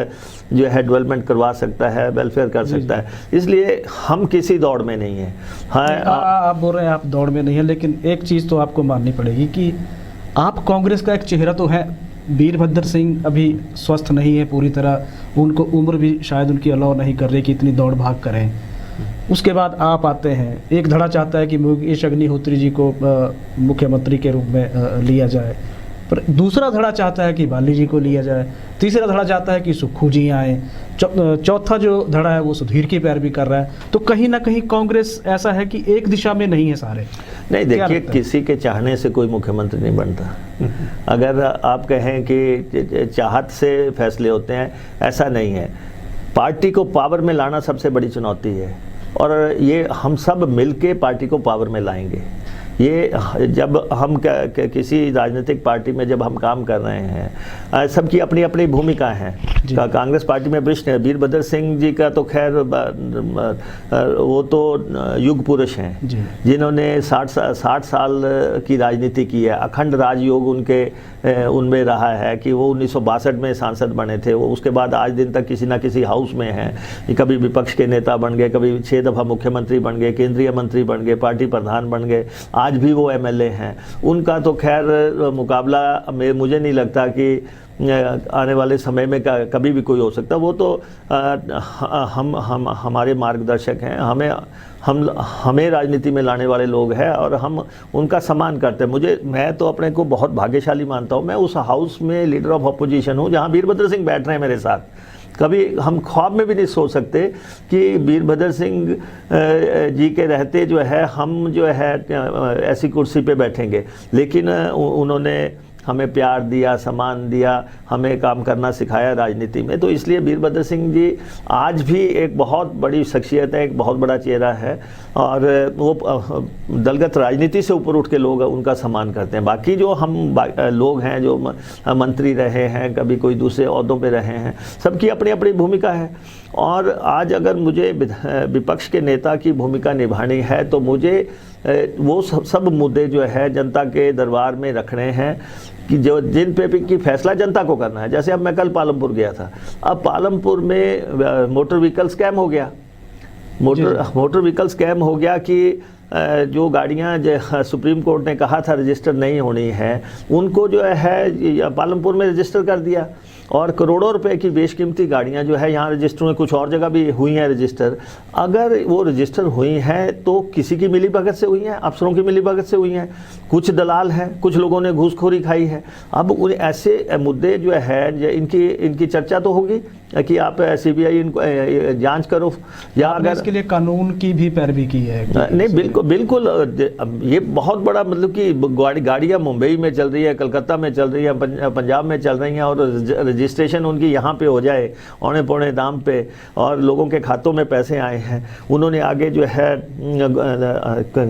Speaker 2: जो है डेवलपमेंट करवा सकता है, वेलफेयर कर सकता है। इसलिए हम किसी दौड़ में नहीं हैं। हाँ,
Speaker 3: आप बोल रहे हैं आप दौड़ में नहीं है, लेकिन एक चीज़ तो आपको माननी पड़ेगी कि आप कांग्रेस का एक चेहरा तो है। वीरभद्र सिंह अभी स्वस्थ नहीं है पूरी तरह, उनको उम्र भी शायद उनकी अलाउ नहीं कर रही कि इतनी दौड़ भाग करें। उसके बाद आप आते हैं, एक धड़ा चाहता है कि मुकेश अग्निहोत्री जी को मुख्यमंत्री के रूप में लिया जाए, पर दूसरा धड़ा चाहता है कि बाली जी को लिया जाए, तीसरा धड़ा चाहता है कि सुक्खू जी आए, चौथा जो धड़ा है वो सुधीर की पैरवी कर रहा है। तो कहीं ना कहीं कांग्रेस ऐसा है कि एक दिशा में नहीं है सारे।
Speaker 2: नहीं, देखिए किसी के चाहने से कोई मुख्यमंत्री नहीं बनता। अगर आप कहें कि चाहत से फैसले होते हैं, ऐसा नहीं है। पार्टी को पावर में लाना सबसे बड़ी चुनौती है और ये हम सब मिलके पार्टी को पावर में लाएंगे। ये जब हम किसी राजनीतिक पार्टी में जब हम काम कर रहे हैं, सबकी अपनी अपनी भूमिका है। कांग्रेस पार्टी में वरिष्ठ है, वीरभद्र सिंह जी का तो खैर वो तो युग पुरुष हैं, जिन्होंने 60 साल की राजनीति की है। अखंड राजयोग उनमें रहा है कि वो 1962 में सांसद बने थे, वो उसके बाद आज दिन तक किसी ना किसी हाउस में हैं। कभी विपक्ष के नेता बन गए, कभी 6 दफ़ा मुख्यमंत्री बन गए, केंद्रीय मंत्री बन गए, पार्टी प्रधान बन गए, आज भी वो MLA हैं। उनका तो खैर मुकाबला मुझे नहीं लगता कि आने वाले समय में कभी भी कोई हो सकता। वो तो हमारे मार्गदर्शक हैं, हमें राजनीति में लाने वाले लोग हैं और हम उनका सम्मान करते हैं। मैं तो अपने को बहुत भाग्यशाली मानता हूँ। मैं उस हाउस में लीडर ऑफ अपोजिशन हूँ जहाँ वीरभद्र सिंह बैठ रहे हैं मेरे साथ। कभी हम ख्वाब में भी नहीं सोच सकते कि वीरभद्र सिंह जी के रहते जो है हम जो है ऐसी कुर्सी पे बैठेंगे, लेकिन उन्होंने हमें प्यार दिया, सम्मान दिया, हमें काम करना सिखाया राजनीति में। तो इसलिए वीरभद्र सिंह जी आज भी एक बहुत बड़ी शख्सियत है, एक बहुत बड़ा चेहरा है, और वो दलगत राजनीति से ऊपर उठ के लोग उनका सम्मान करते हैं। बाकी जो हम लोग हैं जो मंत्री रहे हैं, कभी कोई दूसरे ओहदों पे रहे हैं, सबकी अपनी अपनी भूमिका है। और आज अगर मुझे विपक्ष के नेता की भूमिका निभानी है तो मुझे वो सब मुद्दे जो है जनता के दरबार में रखने हैं कि जो जिन पे की फैसला जनता को करना है। जैसे अब मैं कल पालमपुर गया था, अब पालमपुर में मोटर व्हीकल स्कैम हो गया। मोटर व्हीकल स्कैम हो गया कि जो गाड़ियां सुप्रीम कोर्ट ने कहा था रजिस्टर नहीं होनी है, उनको जो है पालमपुर में रजिस्टर कर दिया, और करोड़ों रुपए की बेशकीमती गाड़ियां जो है यहाँ रजिस्टर में, कुछ और जगह भी हुई हैं रजिस्टर। अगर वो रजिस्टर हुई हैं तो किसी की मिलीभगत से हुई हैं, अफसरों की मिलीभगत से हुई हैं, कुछ दलाल हैं, कुछ लोगों ने घूसखोरी खाई है। अब उन ऐसे मुद्दे जो है इनकी चर्चा तो होगी कि आप सीबीआई इनको जांच करो, या अगर
Speaker 3: इसके लिए कानून की भी पैरवी की है।
Speaker 2: नहीं, बिल्कुल ये बहुत बड़ा मतलब कि गाड़ियाँ मुंबई में चल रही है, कलकत्ता में चल रही है, पंजाब में चल रही हैं, और रजिस्ट्रेशन उनकी यहाँ पे हो जाए औने पौने दाम पे, और लोगों के खातों में पैसे आए हैं, उन्होंने आगे जो है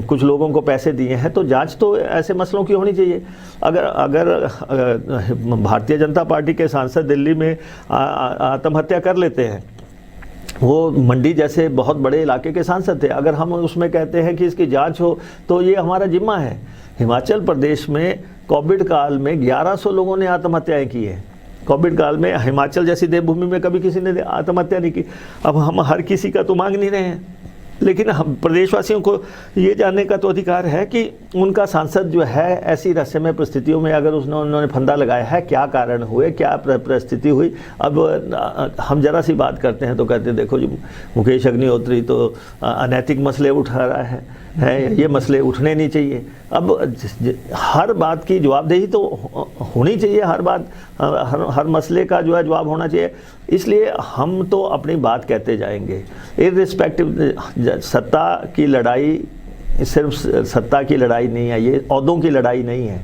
Speaker 2: कुछ लोगों को पैसे दिए हैं, तो जांच तो ऐसे मसलों की होनी चाहिए। अगर भारतीय जनता पार्टी के सांसद दिल्ली में आत्महत्या कर लेते हैं, वो मंडी जैसे बहुत बड़े इलाके के सांसद थे, अगर हम उसमें कहते हैं कि इसकी जांच हो तो ये हमारा जिम्मा है। हिमाचल प्रदेश में कोविड काल में 1100 लोगों ने आत्महत्याएं की है। कोविड काल में हिमाचल जैसी देवभूमि में कभी किसी ने आत्महत्या नहीं की। अब हम हर किसी का तो मांग नहीं रहे हैं, लेकिन हम प्रदेशवासियों को ये जानने का तो अधिकार है कि उनका सांसद जो है ऐसी रहस्यमय परिस्थितियों में अगर उन्होंने फंदा लगाया है, क्या कारण हुए, क्या परिस्थिति हुई। अब हम जरा सी बात करते हैं तो कहते हैं देखो जी मुकेश अग्निहोत्री तो अनैतिक मसले उठा रहा है, ये मसले उठने नहीं चाहिए। अब हर बात की जवाबदेही तो होनी चाहिए, हर मसले का जो है जवाब होना चाहिए। इसलिए हम तो अपनी बात कहते जाएंगे, इर्रिस्पेक्टिव। सत्ता की लड़ाई सिर्फ सत्ता की लड़ाई नहीं है, ये ओहदों की लड़ाई नहीं है,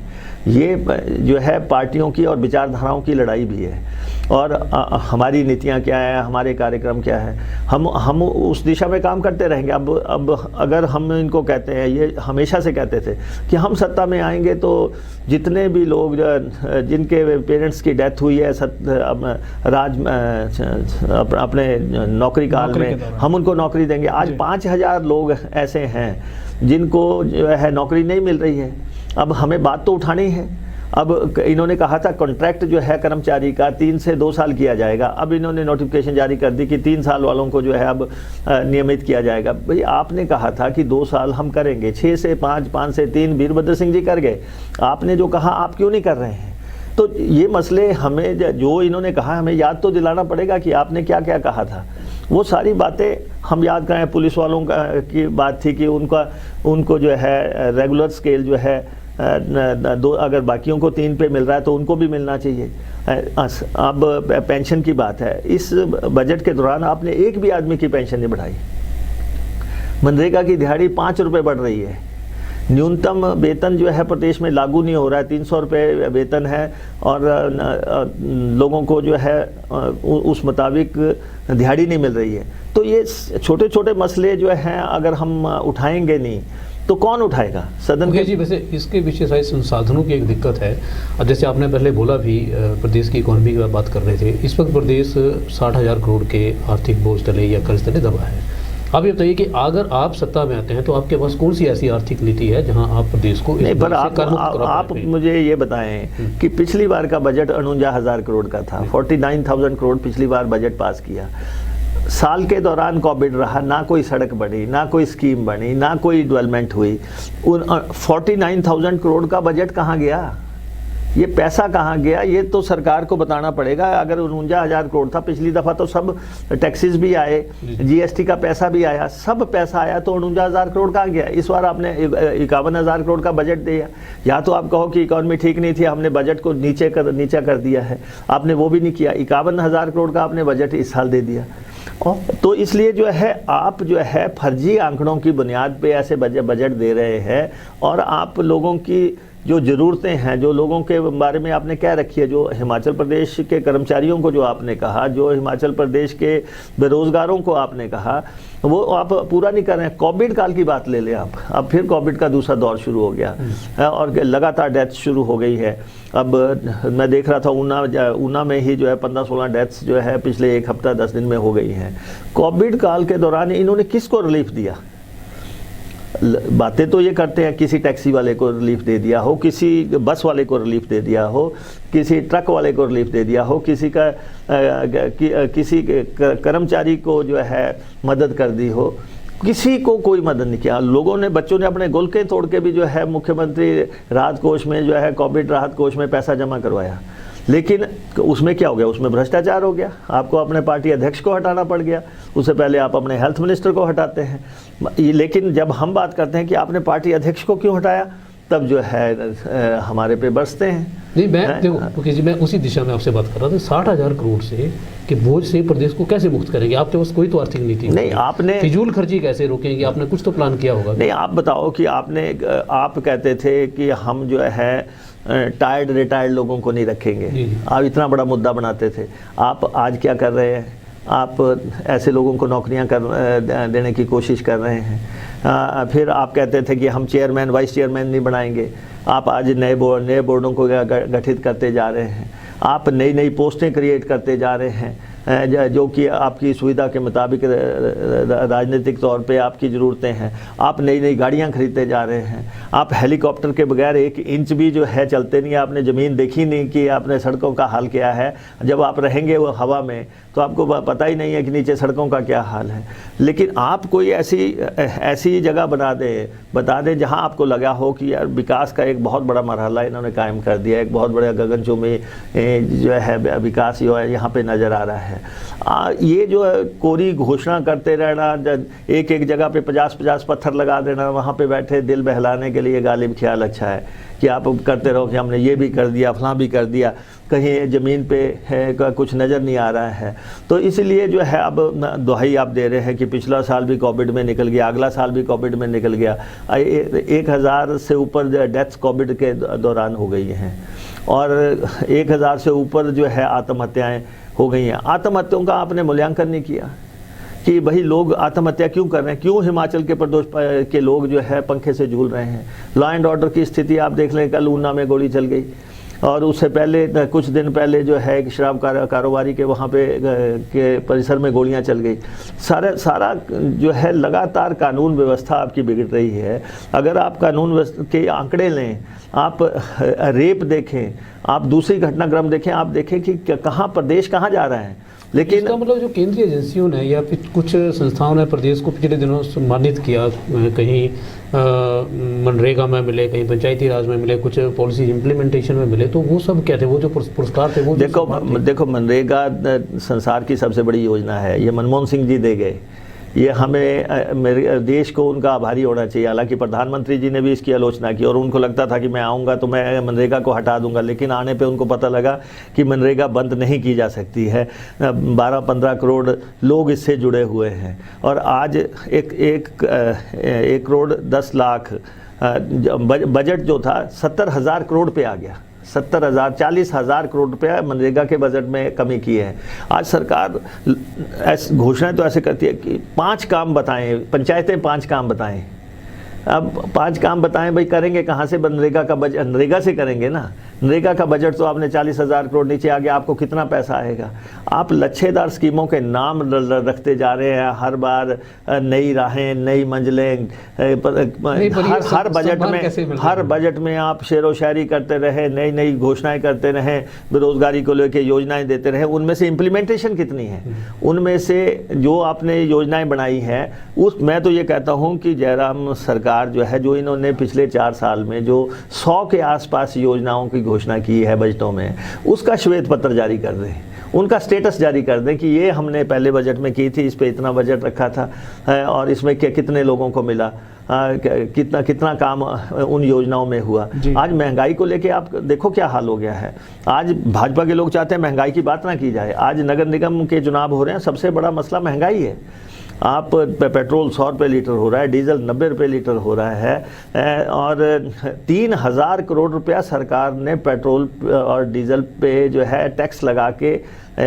Speaker 2: ये जो है पार्टियों की और विचारधाराओं की लड़ाई भी है। और हमारी नीतियाँ क्या है, हमारे कार्यक्रम क्या है, हम उस दिशा में काम करते रहेंगे। अब अगर हम इनको कहते हैं, ये हमेशा से कहते थे कि हम सत्ता में आएंगे तो जितने भी लोग जिनके पेरेंट्स की डेथ हुई है अपने नौकरी काल में, हम उनको नौकरी देंगे। आज 5000 लोग ऐसे हैं जिनको जो है नौकरी नहीं मिल रही है। अब हमें बात तो उठानी है। अब इन्होंने कहा था कॉन्ट्रैक्ट जो है कर्मचारी का 3 से 2 साल किया जाएगा, अब इन्होंने नोटिफिकेशन जारी कर दी कि 3 साल वालों को जो है अब नियमित किया जाएगा। भाई आपने कहा था कि 2 साल हम करेंगे, 6 से 5, 5 से 3 वीरभद्र सिंह जी कर गए। आपने जो कहा आप क्यों नहीं कर रहे हैं? तो ये मसले हमें जो इन्होंने कहा हमें याद तो दिलाना पड़ेगा कि आपने क्या क्या कहा था। वो सारी बातें हम याद करें। पुलिस वालों की बात थी कि उनको जो है रेगुलर स्केल जो है अगर बाकियों को 3 पे मिल रहा है तो उनको भी मिलना चाहिए। अब पेंशन की बात है, इस बजट के दौरान आपने एक भी आदमी की पेंशन नहीं बढ़ाई। मनरेगा की दिहाड़ी 5 रुपये बढ़ रही है। न्यूनतम वेतन जो है प्रदेश में लागू नहीं हो रहा है, 300 रुपये वेतन है, और लोगों को जो है उस मुताबिक दिहाड़ी नहीं मिल रही है। तो ये छोटे छोटे मसले जो हैं अगर हम उठाएंगे नहीं तो कौन उठाएगा? सदन के
Speaker 1: जी। वैसे इसके पीछे शायद संसाधनों की एक दिक्कत है। अब जैसे आपने पहले बोला भी प्रदेश की इकोनॉमी की बात कर रहे थे, इस वक्त प्रदेश 60,000 करोड़ के आर्थिक बोझ तले या कर्ज तले दबा है। अब ये बताइए कि अगर आप सत्ता में आते हैं तो आपके पास कौन सी ऐसी आर्थिक नीति है जहां आप प्रदेश को
Speaker 2: नहीं, पर आप मुझे ये बताएं कि पिछली बार का बजट 49,000 करोड़ का था, 49,000 करोड़ पिछली बार बजट पास किया। साल के दौरान कोविड रहा, ना कोई सड़क बनी, ना कोई स्कीम बनी, ना कोई डेवलपमेंट हुई। 49,000 करोड़ का बजट कहाँ गया? ये पैसा कहाँ गया? ये तो सरकार को बताना पड़ेगा। अगर 49,000 करोड़ था पिछली दफ़ा तो सब टैक्सेस भी आए, जीएसटी का पैसा भी आया, सब पैसा आया, तो 49,000 करोड़ कहाँ गया? इस बार आपने 51,000 करोड़ का बजट दिया। या तो आप कहो कि इकॉनमी ठीक नहीं थी, हमने बजट को नीचा कर दिया है, आपने वो भी नहीं किया। 51,000 करोड़ का आपने बजट इस साल दे दिया। तो इसलिए जो है आप जो है फर्जी आंकड़ों की बुनियाद पे ऐसे बजट दे रहे हैं, और आप लोगों की जो ज़रूरतें हैं, जो लोगों के बारे में आपने कह रखी है, जो हिमाचल प्रदेश के कर्मचारियों को जो आपने कहा, जो हिमाचल प्रदेश के बेरोज़गारों को आपने कहा, वो आप पूरा नहीं कर रहे हैं। कोविड काल की बात ले लें आप, अब फिर कोविड का दूसरा दौर शुरू हो गया और लगातार डेथ शुरू हो गई है। अब मैं देख रहा था ऊना में ही जो है 15-16 डेथ्स जो है पिछले 1 हफ्ता 10 दिन में हो गई हैं। कोविड काल के दौरान इन्होंने किसको रिलीफ दिया? बातें तो ये करते हैं, किसी टैक्सी वाले को रिलीफ दे दिया हो, किसी बस वाले को रिलीफ दे दिया हो, किसी ट्रक वाले को रिलीफ दे दिया हो, किसी कर्मचारी को जो है मदद कर दी हो, किसी को कोई मदद नहीं किया। लोगों ने, बच्चों ने अपने गुलके तोड़ के भी जो है मुख्यमंत्री राहत कोष में जो है कोविड राहत कोष में पैसा जमा करवाया, लेकिन उसमें क्या हो गया? उसमें भ्रष्टाचार हो गया। आपको अपने पार्टी अध्यक्ष को हटाना पड़ गया, उससे पहले आप अपने हेल्थ मिनिस्टर को हटाते हैं। लेकिन जब हम बात करते हैं कि आपने पार्टी अध्यक्ष को क्यों हटाया, तब जो है हमारे पे बरसते हैं।
Speaker 1: नहीं, मैं देखो जी, मैं उसी दिशा में आपसे बात कर रहा था। 60,000 करोड़ से के बोझ से प्रदेश को कैसे मुक्त करेंगे? आपके पास कोई तो आर्थिक नीति
Speaker 2: नहीं, आपने
Speaker 1: फिजूल खर्ची कैसे रोकेंगे? आपने कुछ तो प्लान किया होगा।
Speaker 2: नहीं, आप बताओ कि आप कहते थे कि हम जो है टायर्ड रिटायर्ड लोगों को नहीं रखेंगे। आप इतना बड़ा मुद्दा बनाते थे। आप आज क्या कर रहे हैं? आप ऐसे लोगों को नौकरियां देने की कोशिश कर रहे हैं। फिर आप कहते थे कि हम चेयरमैन वाइस चेयरमैन नहीं बनाएंगे। आप आज नए बोर्डों को गठित करते जा रहे हैं। आप नई नई पोस्टें क्रिएट करते जा रहे हैं जो कि आपकी सुविधा के मुताबिक राजनीतिक तौर पे आपकी ज़रूरतें हैं। आप नई नई गाड़ियां खरीदते जा रहे हैं। आप हेलीकॉप्टर के बगैर 1 इंच भी जो है चलते नहीं। आपने ज़मीन देखी नहीं कि आपने सड़कों का हाल क्या है। जब आप रहेंगे वो हवा में तो आपको पता ही नहीं है कि नीचे सड़कों का क्या हाल है। लेकिन आप कोई ऐसी जगह बता दें जहां आपको लगा हो कि यार विकास का एक बहुत बड़ा मरहला इन्होंने कायम कर दिया, एक बहुत बड़ा गगनचुंबी जो है विकास जो है यहाँ पे नज़र आ रहा है। ये जो है कोरी घोषणा करते रहना, एक जगह पे 50-50 पत्थर लगा देना, वहाँ पे बैठे दिल बहलाने के लिए गालिब ख्याल अच्छा है कि आप करते रहो कि हमने ये भी कर दिया, फलां भी कर दिया, कहीं ज़मीन पे है कुछ नज़र नहीं आ रहा है। तो इसलिए जो है अब दुहाई आप दे रहे हैं कि पिछला साल भी कोविड में निकल गया, अगला साल भी कोविड में निकल गया। 1000 से ऊपर डेथ्स कोविड के दौरान हो गई हैं और 1000 से ऊपर जो है आत्महत्याएँ हो गई हैं। आत्महत्याओं का आपने मूल्यांकन नहीं किया कि भाई लोग आत्महत्या क्यों कर रहे हैं, क्यों हिमाचल के प्रदेश के लोग जो है पंखे से झूल रहे हैं। लॉ एंड ऑर्डर की स्थिति आप देख लें, कल ऊना में गोली चल गई और उससे पहले कुछ दिन पहले जो है शराब कारोबारी के वहाँ पे के परिसर में गोलियाँ चल गई। सारा जो है लगातार कानून व्यवस्था आपकी बिगड़ रही है। अगर आप कानून के आंकड़े लें, आप रेप देखें, आप दूसरी घटनाक्रम देखें, आप देखें कि कहाँ प्रदेश कहाँ जा रहा है। लेकिन
Speaker 1: इसका मतलब जो केंद्रीय एजेंसियों ने या फिर कुछ संस्थाओं ने प्रदेश को पिछले दिनों सम्मानित किया, कहीं मनरेगा में मिले, कहीं पंचायती राज में मिले, कुछ पॉलिसी इम्प्लीमेंटेशन में मिले, तो वो सब क्या थे? वो जो पुरस्कार थे वो
Speaker 2: देखो मनरेगा संसार की सबसे बड़ी योजना है। ये मनमोहन सिंह जी दे गए। ये हमें मेरे देश को उनका आभारी होना चाहिए। हालांकि प्रधानमंत्री जी ने भी इसकी आलोचना की और उनको लगता था कि मैं आऊँगा तो मैं मनरेगा को हटा दूंगा, लेकिन आने पे उनको पता लगा कि मनरेगा बंद नहीं की जा सकती है। 12-15 करोड़ लोग इससे जुड़े हुए हैं और आज 1 करोड़ 10 लाख बजट जो था 70,000 करोड़ पे आ गया। 40,000 करोड़ रुपया मनरेगा के बजट में कमी की है। आज सरकार घोषणाएं तो ऐसे करती है कि 5 काम बताएं, पंचायतें 5 काम बताएं। अब 5 काम बताएं भाई, करेंगे कहाँ से? मनरेगा का बजट नरेगा से करेंगे ना। नरेगा का बजट तो आपने 40,000 करोड़ नीचे आ गया, आपको कितना पैसा आएगा? आप लच्छेदार स्कीमों के नाम रखते जा रहे हैं। हर बार नई राहें, नई मंजिलें, हर बजट में आप शेरो शायरी करते रहे, नई घोषणाएं करते रहे, बेरोजगारी को लेकर योजनाएं देते रहे। उनमें से इम्प्लीमेंटेशन कितनी है? उनमें से जो आपने योजनाएं बनाई हैं मैं तो ये कहता हूँ कि जयराम सरकार जो है, जो इन्होंने पिछले 4 साल में जो 100 के आसपास योजनाओं की घोषणा की है बजटों में, उसका श्वेत पत्र जारी कर दें, उनका स्टेटस जारी कर दें कि ये हमने पहले बजट में की थी, इस पे इतना बजट रखा था और इसमें कितने लोगों को मिला, कितना काम उन योजनाओं में हुआ। आज महंगाई को लेके आप देखो क्या हाल हो गया है। आज भाजपा के लोग चाहते हैं महंगाई की बात ना की जाए। आज नगर निगम के चुनाव हो रहे हैं, सबसे बड़ा मसला महंगाई है। आप पेट्रोल 100 रुपये लीटर हो रहा है, डीजल 90 रुपये लीटर हो रहा है, और 3,000 करोड़ रुपया सरकार ने पेट्रोल और डीजल पे जो है टैक्स लगा के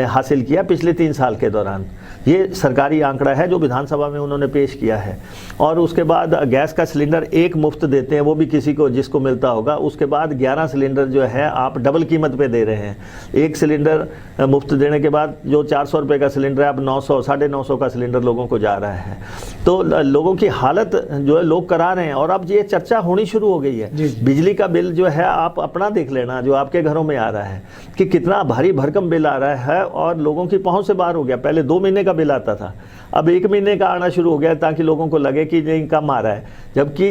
Speaker 2: हासिल किया पिछले 3 साल के दौरान। ये सरकारी आंकड़ा है जो विधानसभा में उन्होंने पेश किया है। और उसके बाद गैस का सिलेंडर 1 मुफ्त देते हैं, वो भी किसी को जिसको मिलता होगा। उसके बाद 11 सिलेंडर जो है आप डबल कीमत पे दे रहे हैं। 1 सिलेंडर मुफ्त देने के बाद जो 400 रुपये का सिलेंडर है, अब 900 950 का सिलेंडर लोगों को जा रहा है। तो लोगों की हालत जो है लोग करा रहे हैं। और अब ये चर्चा होनी शुरू हो गई है। बिजली का बिल जो है आप अपना देख लेना, जो आपके घरों में आ रहा है कि कितना भारी भरकम बिल आ रहा है, और लोगों की पहुंच से बाहर हो गया। पहले 2 महीने का बिल आता था, अब 1 महीने का आना शुरू हो गया, ताकि लोगों को लगे कि नहीं कम आ रहा है। जबकि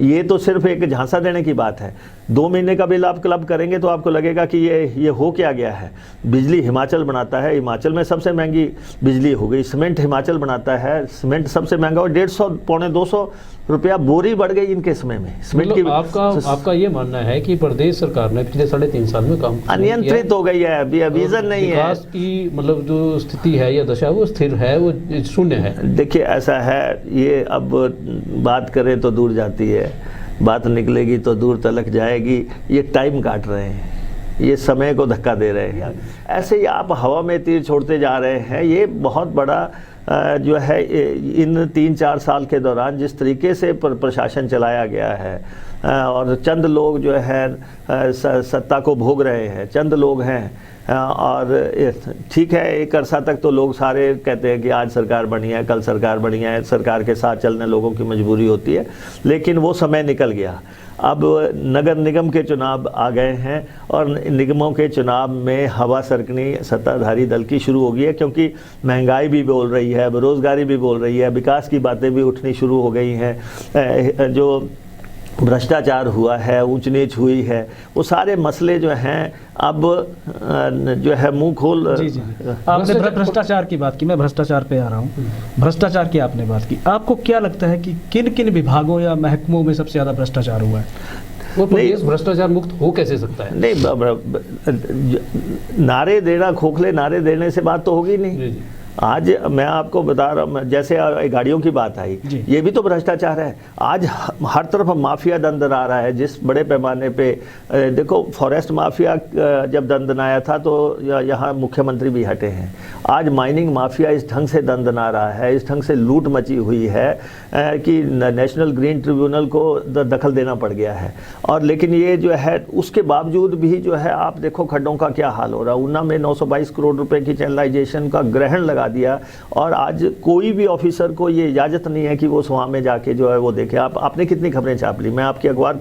Speaker 2: ये तो सिर्फ एक झांसा देने की बात है। 2 महीने का बिल आप क्लब करेंगे तो आपको लगेगा कि ये हो क्या गया है। बिजली हिमाचल बनाता है, हिमाचल में सबसे महंगी बिजली हो गई। सीमेंट हिमाचल बनाता है, सीमेंट सबसे महंगा, और 150 पौने 200 रुपया बोरी बढ़ गई इनके समय में सीमेंट की।
Speaker 1: आपका ये मानना है कि प्रदेश सरकार ने पिछले 3.5 साल में काम
Speaker 2: अनियंत्रित हो गई है, अभी विजन नहीं है।
Speaker 1: विकास की मतलब जो स्थिति है या दशा वो स्थिर है, वो शून्य है।
Speaker 2: देखिए ऐसा है, ये अब बात करें तो दूर जाती है, बात निकलेगी तो दूर तलक जाएगी। ये टाइम काट रहे हैं, ये समय को धक्का दे रहे हैं। ऐसे ही आप हवा में तीर छोड़ते जा रहे हैं। ये बहुत बड़ा जो है इन 3-4 साल के दौरान जिस तरीके से प्रशासन चलाया गया है, और चंद लोग जो है सत्ता को भोग रहे हैं, चंद लोग हैं। और ठीक है, एक अरसा तक तो लोग सारे कहते हैं कि आज सरकार बढ़िया है, कल सरकार बढ़िया है, सरकार के साथ चलने लोगों की मजबूरी होती है। लेकिन वो समय निकल गया। अब नगर निगम के चुनाव आ गए हैं, और निगमों के चुनाव में हवा सरकनी सत्ताधारी दल की शुरू हो गई है, क्योंकि महंगाई भी बोल रही है, बेरोज़गारी भी बोल रही है, विकास की बातें भी उठनी शुरू हो गई हैं। जो भ्रष्टाचार हुआ है, ऊंच नीच हुई है, वो सारे मसले जो हैं अब जो है मुंह खोल।
Speaker 3: आपने भ्रष्टाचार की बात की, मैं भ्रष्टाचार पे आ रहा हूँ। भ्रष्टाचार की आपने बात की, आपको क्या लगता है कि किन किन विभागों या महकमों में सबसे ज़्यादा भ्रष्टाचार हुआ है?
Speaker 1: वो प्रदेश भ्रष्टाचार मुक्त हो कैसे सकता है?
Speaker 2: नहीं, नारे देना, खोखले नारे देने से बात तो होगी नहीं। आज मैं आपको बता रहा हूँ, जैसे गाड़ियों की बात आई, ये भी तो भ्रष्टाचार है। आज हर तरफ माफिया दंदना रहा है, जिस बड़े पैमाने पे देखो, फॉरेस्ट माफिया जब दंदनाया था तो यहाँ मुख्यमंत्री भी हटे हैं। आज माइनिंग माफिया इस ढंग से दंदना रहा है, इस ढंग से लूट मची हुई है कि नेशनल ग्रीन ट्रिब्यूनल को दखल देना पड़ गया है। और लेकिन ये जो है उसके बावजूद भी जो है आप देखो खड्डों का क्या हाल हो रहा है। ऊना में 922 करोड़ रुपए की चैनलाइजेशन का ग्रहण लगा दिया, और आज कोई भी ऑफिसर को ये इजाज़त नहीं है कि वो वहाँ में जाके जो है वो देखे। आपने कितनी खबरें छाप ली, मैं आपके अखबार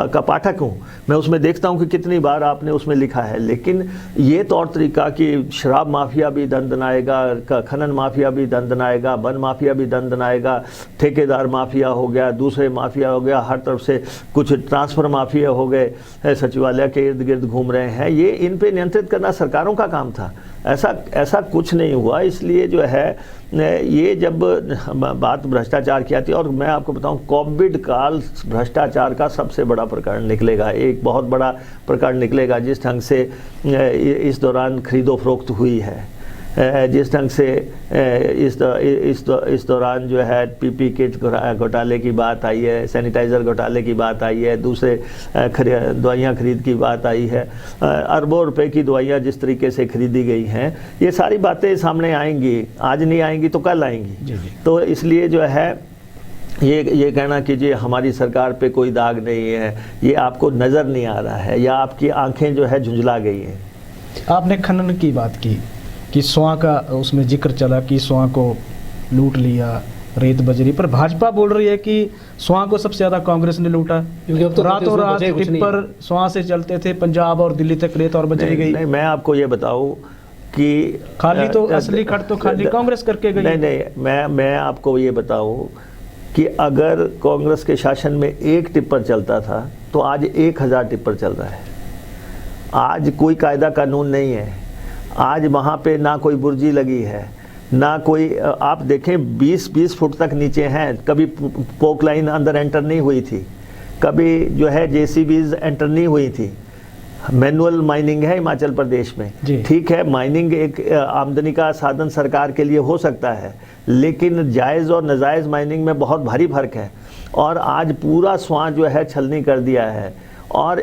Speaker 2: का पाठक हूँ, मैं उसमें देखता हूँ कि कितनी बार आपने उसमें लिखा है। लेकिन ये तौर तरीका कि शराब माफिया भी दंदनाएगा, खनन माफिया भी दंदनाएगा, वन माफिया भी दंदनाएगा, ठेकेदार माफिया हो गया, दूसरे माफिया हो गया, हर तरफ से कुछ ट्रांसफ़र माफिया हो गए, सचिवालय के इर्द गिर्द घूम रहे हैं। ये इन पे नियंत्रित करना सरकारों का काम था। ऐसा कुछ नहीं हुआ। इसलिए जो है ये जब बात भ्रष्टाचार की आती है, और मैं आपको बताऊं कोविड काल भ्रष्टाचार का सबसे बड़ा प्रकरण निकलेगा, एक बहुत बड़ा प्रकरण निकलेगा। जिस ढंग से इस दौरान खरीदो फरोख्त हुई है, जिस ढंग से इस दौरान जो है पीपी किट घोटाले की बात आई है, सैनिटाइज़र घोटाले की बात आई है, दूसरे दवाइयाँ खरीद की बात आई है, अरबों रुपए की दवाइयाँ जिस तरीके से खरीदी गई हैं, ये सारी बातें सामने आएंगी। आज नहीं आएंगी तो कल आएंगी। तो इसलिए जो है ये कहना कि जी हमारी सरकार पे कोई दाग नहीं है, ये आपको नज़र नहीं आ रहा है, या आपकी आंखें जो है झुंझला गई हैं।
Speaker 3: आपने खनन की बात की कि स्वां का उसमें जिक्र चला कि स्वां को लूट लिया, रेत बजरी, पर भाजपा बोल रही है कि स्वां को सबसे ज़्यादा कांग्रेस ने लूटा, क्योंकि अब तो रातों रात टिप्पर स्वां से चलते थे, पंजाब और दिल्ली तक रेत और बजरी गई।
Speaker 2: नहीं, मैं आपको ये बताऊं कि
Speaker 3: खाली तो असली खट तो खाली कांग्रेस करके गई।
Speaker 2: नहीं, मैं आपको ये बताऊं कि अगर कांग्रेस के शासन में 1 टिप्पर चलता था तो आज 1000 टिप्पर चल रहा है। आज कोई कायदा कानून नहीं है। आज वहाँ पे ना कोई बुर्जी लगी है, ना कोई, आप देखें 20-20 फुट तक नीचे हैं। कभी पोक लाइन अंदर एंटर नहीं हुई थी, कभी जो है जेसीबीज एंटर नहीं हुई थी। मैनुअल माइनिंग है हिमाचल प्रदेश में, ठीक है, माइनिंग एक आमदनी का साधन सरकार के लिए हो सकता है, लेकिन जायज़ और नाजायज़ माइनिंग में बहुत भारी फर्क है। और आज पूरा स्वां जो है छलनी कर दिया है। और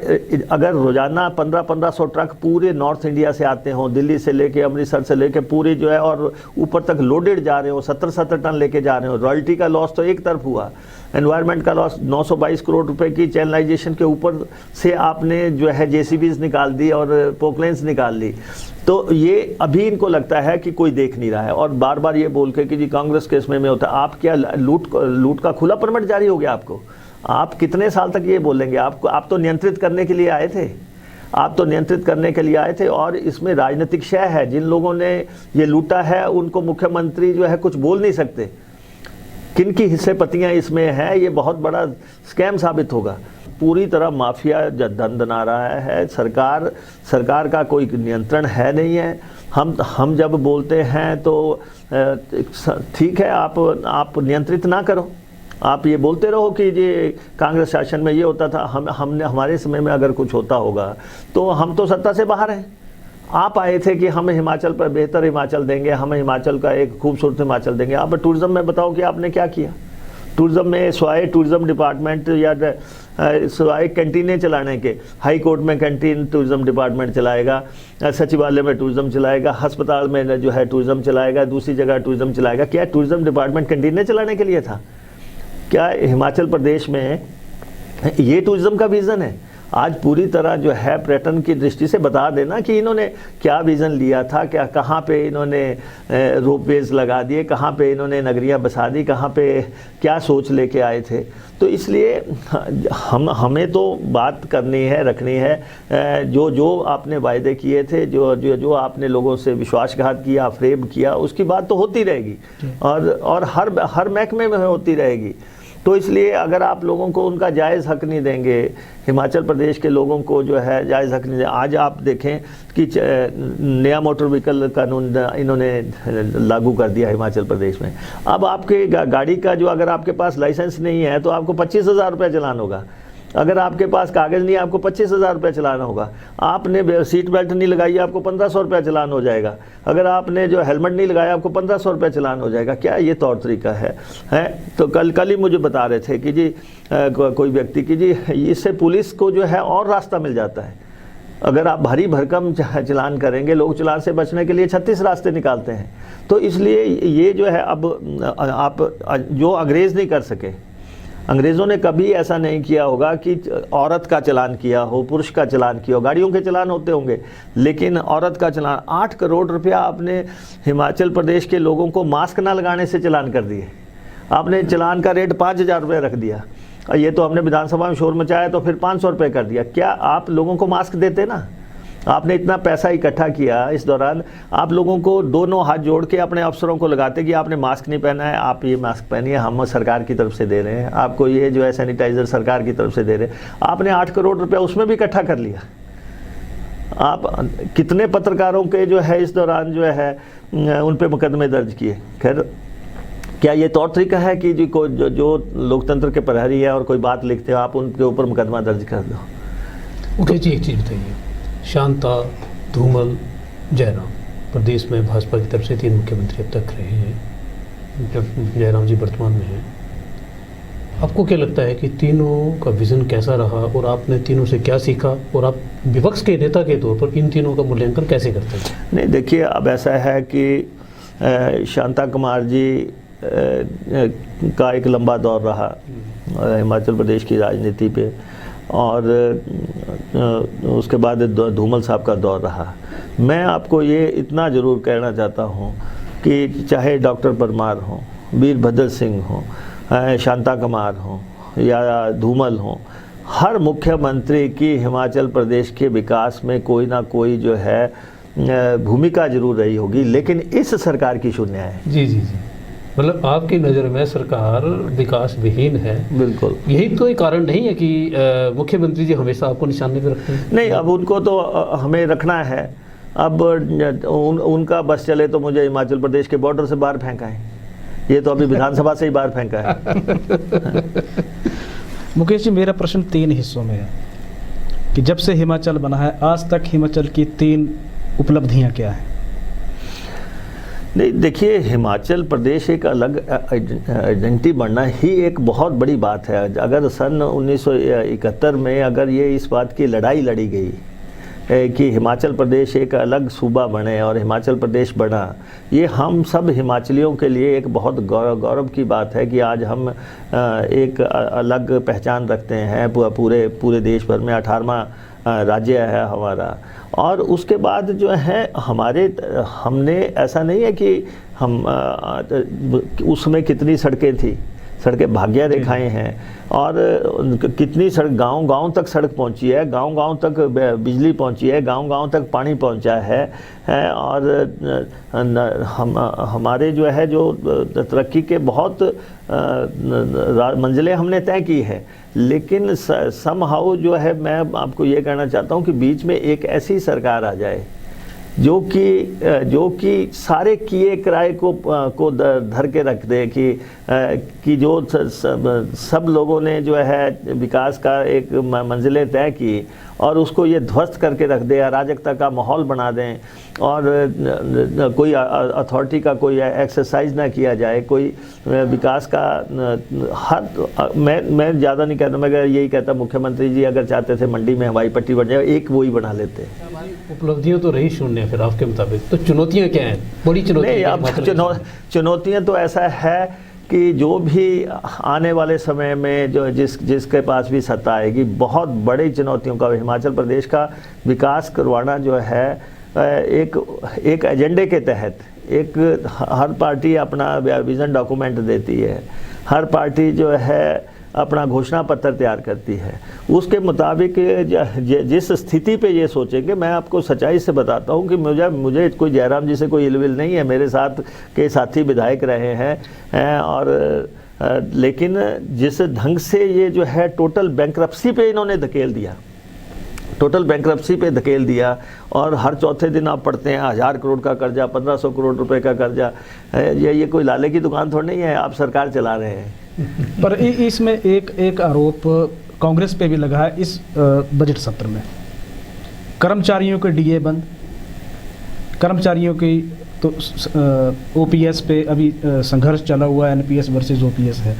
Speaker 2: अगर रोज़ाना 1500 ट्रक पूरे नॉर्थ इंडिया से आते हों, दिल्ली से लेके अमृतसर से लेके पूरे जो है और ऊपर तक लोडेड जा रहे हो, 70 टन लेके जा रहे हो, रॉयल्टी का लॉस तो एक तरफ हुआ, एनवायरनमेंट का लॉस 922 करोड़ रुपए की चैनलाइजेशन के ऊपर से आपने जो है जेसीबीज निकाल दी और पोकलेंस निकाल ली। तो ये अभी इनको लगता है कि कोई देख नहीं रहा है, और बार बार ये बोल के कि जी कांग्रेस के इसमें होता है। आप क्या लूट का खुला परमिट जारी हो गया आपको? आप कितने साल तक ये बोलेंगे? आप तो नियंत्रित करने के लिए आए थे, आप तो नियंत्रित करने के लिए आए थे। और इसमें राजनीतिक शय है। जिन लोगों ने ये लूटा है उनको मुख्यमंत्री जो है कुछ बोल नहीं सकते। किन की हिस्से पतियाँ इसमें हैं, ये बहुत बड़ा स्कैम साबित होगा। पूरी तरह माफिया धन बना रहा है। सरकार का कोई नियंत्रण है नहीं है। हम जब बोलते हैं तो ठीक है, आप नियंत्रित ना करो, आप ये बोलते रहो कि ये कांग्रेस शासन में ये होता था, हमने हमारे समय में अगर कुछ होता होगा तो हम तो सत्ता से बाहर हैं। आप आए थे कि हम हिमाचल पर बेहतर हिमाचल देंगे, हम हिमाचल का एक खूबसूरत हिमाचल देंगे। आप टूरिज़्म में बताओ कि आपने क्या किया? टूरिज़्म में स्वाय टूरिज़्म डिपार्टमेंट या स्वाय कैंटीनें चलाने के, हाई कोर्ट में कैंटीन टूरिज़्म डिपार्टमेंट चलाएगा, सचिवालय में टूरिज़्म चलाएगा, अस्पताल में जो है टूरिज़्म चलाएगा, दूसरी जगह टूरिज़्म चलाएगा। क्या टूरिज़्म डिपार्टमेंट कैंटीनें चलाने के लिए था? क्या हिमाचल प्रदेश में ये टूरिज़्म का विज़न है? आज पूरी तरह जो है पर्यटन की दृष्टि से बता देना कि इन्होंने क्या विज़न लिया था, क्या कहाँ पे इन्होंने रोपवेज लगा दिए, कहाँ पे इन्होंने नगरियाँ बसा दी, कहाँ पे क्या सोच लेके आए थे। तो इसलिए हमें तो बात करनी है, रखनी है। जो आपने वायदे किए थे, जो आपने लोगों से विश्वासघात किया, फ्रेब किया, उसकी बात तो होती रहेगी और हर महकमे में होती रहेगी। तो इसलिए अगर आप लोगों को उनका जायज़ हक नहीं देंगे, हिमाचल प्रदेश के लोगों को जो है जायज़ हक नहीं देंगे। आज आप देखें कि नया मोटर व्हीकल कानून इन्होंने लागू कर दिया हिमाचल प्रदेश में। अब आपके गाड़ी का जो, अगर आपके पास लाइसेंस नहीं है तो आपको 25,000 रुपये चलान होगा। अगर आपके पास कागज़ नहीं है आपको 25,000 रुपये चलाना होगा। आपने सीट बेल्ट नहीं लगाई आपको 1500 रुपये चलान हो जाएगा। अगर आपने जो हेलमेट नहीं लगाया आपको 1500 रुपये चलान हो जाएगा। क्या ये तौर तरीका है? तो कल ही मुझे बता रहे थे कि जी कोई व्यक्ति की जी इससे पुलिस को जो है और रास्ता मिल जाता है। अगर आप भारी भरकम चलान करेंगे, लोग चलान से बचने के लिए 36 रास्ते निकालते हैं। तो इसलिए ये जो है अब आप जो अंग्रेज़ नहीं कर सके, अंग्रेज़ों ने कभी ऐसा नहीं किया होगा कि औरत का चलान किया हो, पुरुष का चलान किया हो। गाड़ियों के चलान होते होंगे लेकिन औरत का चलान, 8 करोड़ रुपया आपने हिमाचल प्रदेश के लोगों को मास्क ना लगाने से चलान कर दिए। आपने चलान का रेट 5,000 रुपये रख दिया। ये तो हमने विधानसभा में शोर मचाया तो फिर 500 रुपये कर दिया। क्या आप लोगों को मास्क देते ना? आपने इतना पैसा इकट्ठा किया इस दौरान, आप लोगों को दोनों हाथ जोड़ के अपने अफसरों को लगाते कि आपने मास्क नहीं पहना है, आप ये मास्क पहनिए, हम सरकार की तरफ से दे रहे हैं आपको, ये जो है सैनिटाइज़र सरकार की तरफ से दे रहे हैं। आपने 8 करोड़ रुपया उसमें भी इकट्ठा कर लिया। आप कितने पत्रकारों के जो है इस दौरान जो है उन पे मुकदमे दर्ज किए। खैर, क्या ये तौर तरीका है कि जो लोकतंत्र के प्रहरी है और कोई बात लिखते हो आप उनके ऊपर मुकदमा दर्ज कर दो?
Speaker 1: मुकेश जी, एक चीज़ बताइए, शांता, धूमल, जयराम, प्रदेश में भाजपा की तरफ से 3 मुख्यमंत्री अब तक रहे हैं, जब जयराम जी वर्तमान में हैं। आपको क्या लगता है कि तीनों का विज़न कैसा रहा और आपने तीनों से क्या सीखा, और आप विपक्ष के नेता के तौर पर इन तीनों का मूल्यांकन कैसे करते हैं?
Speaker 2: नहीं, देखिए, अब ऐसा है कि शांता कुमार जी का एक लंबा दौर रहा हिमाचल प्रदेश की राजनीति पे, और उसके बाद धूमल साहब का दौर रहा। मैं आपको ये इतना ज़रूर कहना चाहता हूँ कि चाहे डॉक्टर परमार हो, वीरभद्र सिंह हो, शांता कुमार हो या धूमल हो, हर मुख्यमंत्री की हिमाचल प्रदेश के विकास में कोई ना कोई जो है भूमिका जरूर रही होगी, लेकिन इस सरकार की शून्य है।
Speaker 1: जी जी जी, मतलब आपकी नज़र में सरकार विकास विहीन है। बिल्कुल, यही तो एक कारण नहीं है कि मुख्यमंत्री जी हमेशा आपको निशाने पे रखते हैं?
Speaker 2: नहीं, अब उनको तो हमें रखना है। अब उनका बस चले तो मुझे हिमाचल प्रदेश के बॉर्डर से बाहर फेंका है। ये तो अभी विधानसभा से ही बाहर फेंका है।
Speaker 3: मुकेश जी, मेरा प्रश्न 3 हिस्सों में है कि जब से हिमाचल बना है आज तक हिमाचल की 3 उपलब्धियां क्या हैं?
Speaker 2: नहीं, देखिए, हिमाचल प्रदेश एक अलग आइडेंटिटी बनना ही एक बहुत बड़ी बात है। अगर सन 1971 में अगर ये इस बात की लड़ाई लड़ी गई कि हिमाचल प्रदेश एक अलग सूबा बने और हिमाचल प्रदेश बना, ये हम सब हिमाचलियों के लिए एक बहुत गौरव की बात है कि आज हम एक अलग पहचान रखते हैं। पूरे देश भर में 18वां राज्य है हमारा। और उसके बाद जो है हमने ऐसा नहीं है कि हम उसमें कितनी सड़कें थी, सड़कें भाग्य रेखाएं हैं, और कितनी सड़क गांव तक सड़क पहुंची है, गांव तक बिजली पहुंची है, गांव तक पानी पहुंचा है। और हमारे जो है जो तरक्की के बहुत मंजिलें हमने तय की है। लेकिन समहाउ जो है, मैं आपको ये कहना चाहता हूँ कि बीच में एक ऐसी सरकार आ जाए जो कि सारे किए किराए को धर के रख दे कि जो सब लोगों ने जो है विकास का एक मंजिलें तय की और उसको ये ध्वस्त करके रख दे, अराजकता का माहौल बना दें, और कोई अथॉरिटी का कोई एक्सरसाइज ना किया जाए, कोई विकास का मैं ज़्यादा नहीं कहता, मगर यही कहता मुख्यमंत्री जी अगर चाहते थे मंडी में हवाई पट्टी बन जाए, एक वो ही बना लेते।
Speaker 1: उपलब्धियां तो रही शून्य, फिर आपके मुताबिक तो चुनौतियां क्या हैं? बड़ी चुनौतियां
Speaker 2: चुनौतियां तो ऐसा है कि जो भी आने वाले समय में जो जिसके पास भी सत्ता आएगी, बहुत बड़ी चुनौतियों का हिमाचल प्रदेश का विकास करवाना जो है एक एजेंडे के तहत। एक हर पार्टी अपना विज़न डॉक्यूमेंट देती है, हर पार्टी जो है अपना घोषणा पत्र तैयार करती है, उसके मुताबिक जिस स्थिति पे ये सोचेंगे। मैं आपको सच्चाई से बताता हूँ कि मुझे कोई जयराम जी से कोई इलविल नहीं है, मेरे साथ के साथी विधायक रहे हैं, और लेकिन जिस ढंग से ये जो है टोटल बैंकरप्सी पे इन्होंने धकेल दिया, टोटल बैंकरप्सी पे धकेल दिया, और हर चौथे दिन आप पढ़ते हैं 1000 करोड़ का कर्जा, 1500 करोड़ रुपए का कर्जा। ये कोई लाले की दुकान थोड़ी नहीं है, आप सरकार चला रहे हैं।
Speaker 3: पर इसमें एक आरोप कांग्रेस पे भी लगा है इस बजट सत्र में। कर्मचारियों के डीए बंद, कर्मचारियों की तो ओपीएस पे अभी संघर्ष चला हुआ है, एनपीएस वर्सेस ओपीएस है।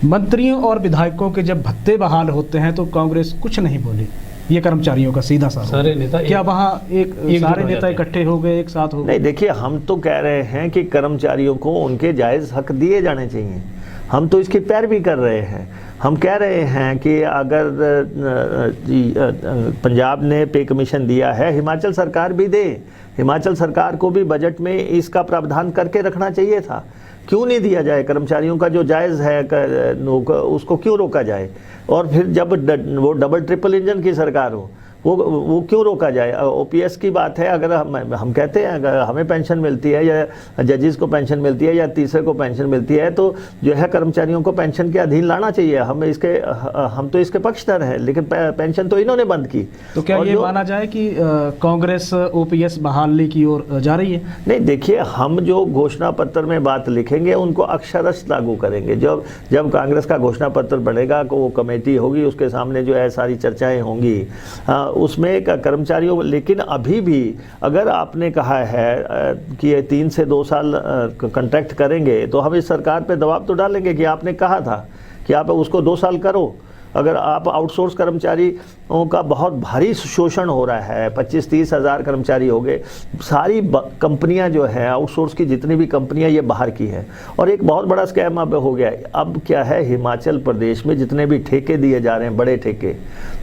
Speaker 3: मंत्रियों और विधायकों के जब भत्ते बहाल होते हैं तो कांग्रेस कुछ नहीं बोली। ये कर्मचारियों का सीधा सा
Speaker 1: सारे नेता
Speaker 3: क्या वहाँ एक सारे नेता इकट्ठे हो गए, एक साथ हो गए?
Speaker 2: नहीं, देखिए, हम तो कह रहे हैं कि कर्मचारियों को उनके जायज़ हक दिए जाने चाहिए। हम तो इसकी पैरवी कर रहे हैं। हम कह रहे हैं कि अगर पंजाब ने पे कमीशन दिया है, हिमाचल सरकार भी दे। हिमाचल सरकार को भी बजट में इसका प्रावधान करके रखना चाहिए था। क्यों नहीं दिया जाए? कर्मचारियों का जो जायज़ है उसको क्यों रोका जाए? और फिर जब वो डबल ट्रिपल इंजन की सरकार हो, वो क्यों रोका जाए? ओपीएस की बात है, अगर हम कहते हैं अगर हमें पेंशन मिलती है या जजेस को पेंशन मिलती है या तीसरे को पेंशन मिलती है, तो जो है कर्मचारियों को पेंशन के अधीन लाना चाहिए। हम तो इसके पक्षधर हैं, लेकिन पेंशन तो इन्होंने बंद की।
Speaker 3: तो क्या ये माना जाए कि कांग्रेस ओपीएस बहाली की ओर जा रही है?
Speaker 2: नहीं, देखिए, हम जो घोषणा पत्र में बात लिखेंगे उनको अक्षरश लागू करेंगे। जब कांग्रेस का घोषणा पत्र बनेगा, वो कमेटी होगी, उसके सामने जो है सारी चर्चाएँ होंगी, उसमें कर्मचारियों। लेकिन अभी भी अगर आपने कहा है कि ये 3 से 2 साल कॉन्ट्रैक्ट करेंगे, तो हम इस सरकार पे दबाव तो डालेंगे कि आपने कहा था कि आप उसको 2 साल करो। अगर आप आउटसोर्स कर्मचारियों का बहुत भारी शोषण हो रहा है, 25-30 हज़ार कर्मचारी हो गए, सारी कंपनियां जो है आउटसोर्स की जितनी भी कंपनियां, ये बाहर की है, और एक बहुत बड़ा स्कैम अब हो गया है। अब क्या है, हिमाचल प्रदेश में जितने भी ठेके दिए जा रहे हैं, बड़े ठेके,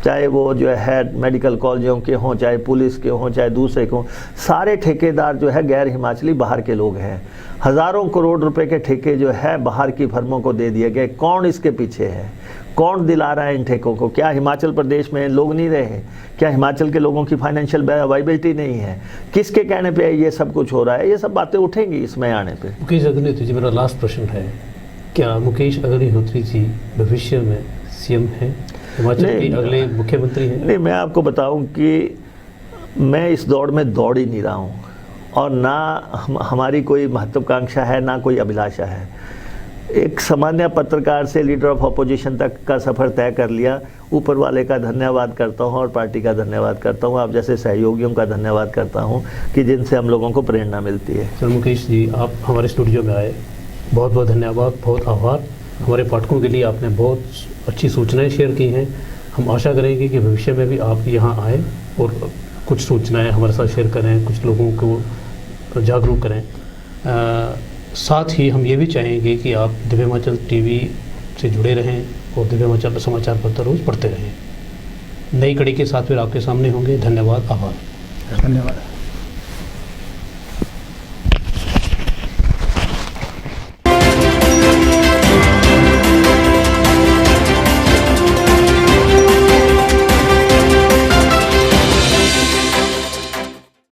Speaker 2: चाहे वो जो है मेडिकल कॉलेजों के हों, चाहे पुलिस के हों, चाहे दूसरे के हों, सारे ठेकेदार जो है गैर हिमाचली बाहर के लोग हैं। हज़ारों करोड़ रुपए के ठेके जो है बाहर की फर्मों को दे दिए गए। कौन इसके पीछे है? कौन दिला रहा है इन ठेकों को? क्या हिमाचल प्रदेश में लोग नहीं रहे? क्या हिमाचल के लोगों की फाइनेंशियल वाइबिलिटी नहीं है? किसके कहने पे ये सब कुछ हो रहा है? ये सब बातें उठेंगी इसमें आने पे।
Speaker 1: मुकेश अग्निहोत्री जी, मेरा लास्ट प्रश्न है, क्या मुकेश अग्निहोत्री जी भविष्य में सीएम हैं, हिमाचल के अगले मुख्यमंत्री हैं?
Speaker 2: नहीं, मैं आपको बताऊं कि मैं इस दौड़ में दौड़ ही नहीं रहा हूं, और ना हमारी कोई महत्वाकांक्षा है, ना कोई अभिलाषा है। एक सामान्य पत्रकार से लीडर ऑफ अपोजिशन तक का सफ़र तय कर लिया। ऊपर वाले का धन्यवाद करता हूं और पार्टी का धन्यवाद करता हूं, आप जैसे सहयोगियों का धन्यवाद करता हूं कि जिनसे हम लोगों को प्रेरणा मिलती है।
Speaker 1: सर मुकेश जी, आप हमारे स्टूडियो में आए, बहुत बहुत धन्यवाद, बहुत आभार। हमारे पाठकों के लिए आपने बहुत अच्छी सूचनाएं शेयर की हैं। हम आशा करेंगे कि भविष्य में भी आप यहाँ आएँ और कुछ सूचनाएं हमारे साथ शेयर करें, कुछ लोगों को जागरूक करें। साथ ही हम ये भी चाहेंगे कि आप दिव्य हिमाचल टीवी से जुड़े रहें और दिव्य हिमाचल समाचार पत्र रोज़ पढ़ते रहें। नई कड़ी के साथ फिर आपके सामने होंगे। धन्यवाद, आभार।
Speaker 3: धन्यवाद।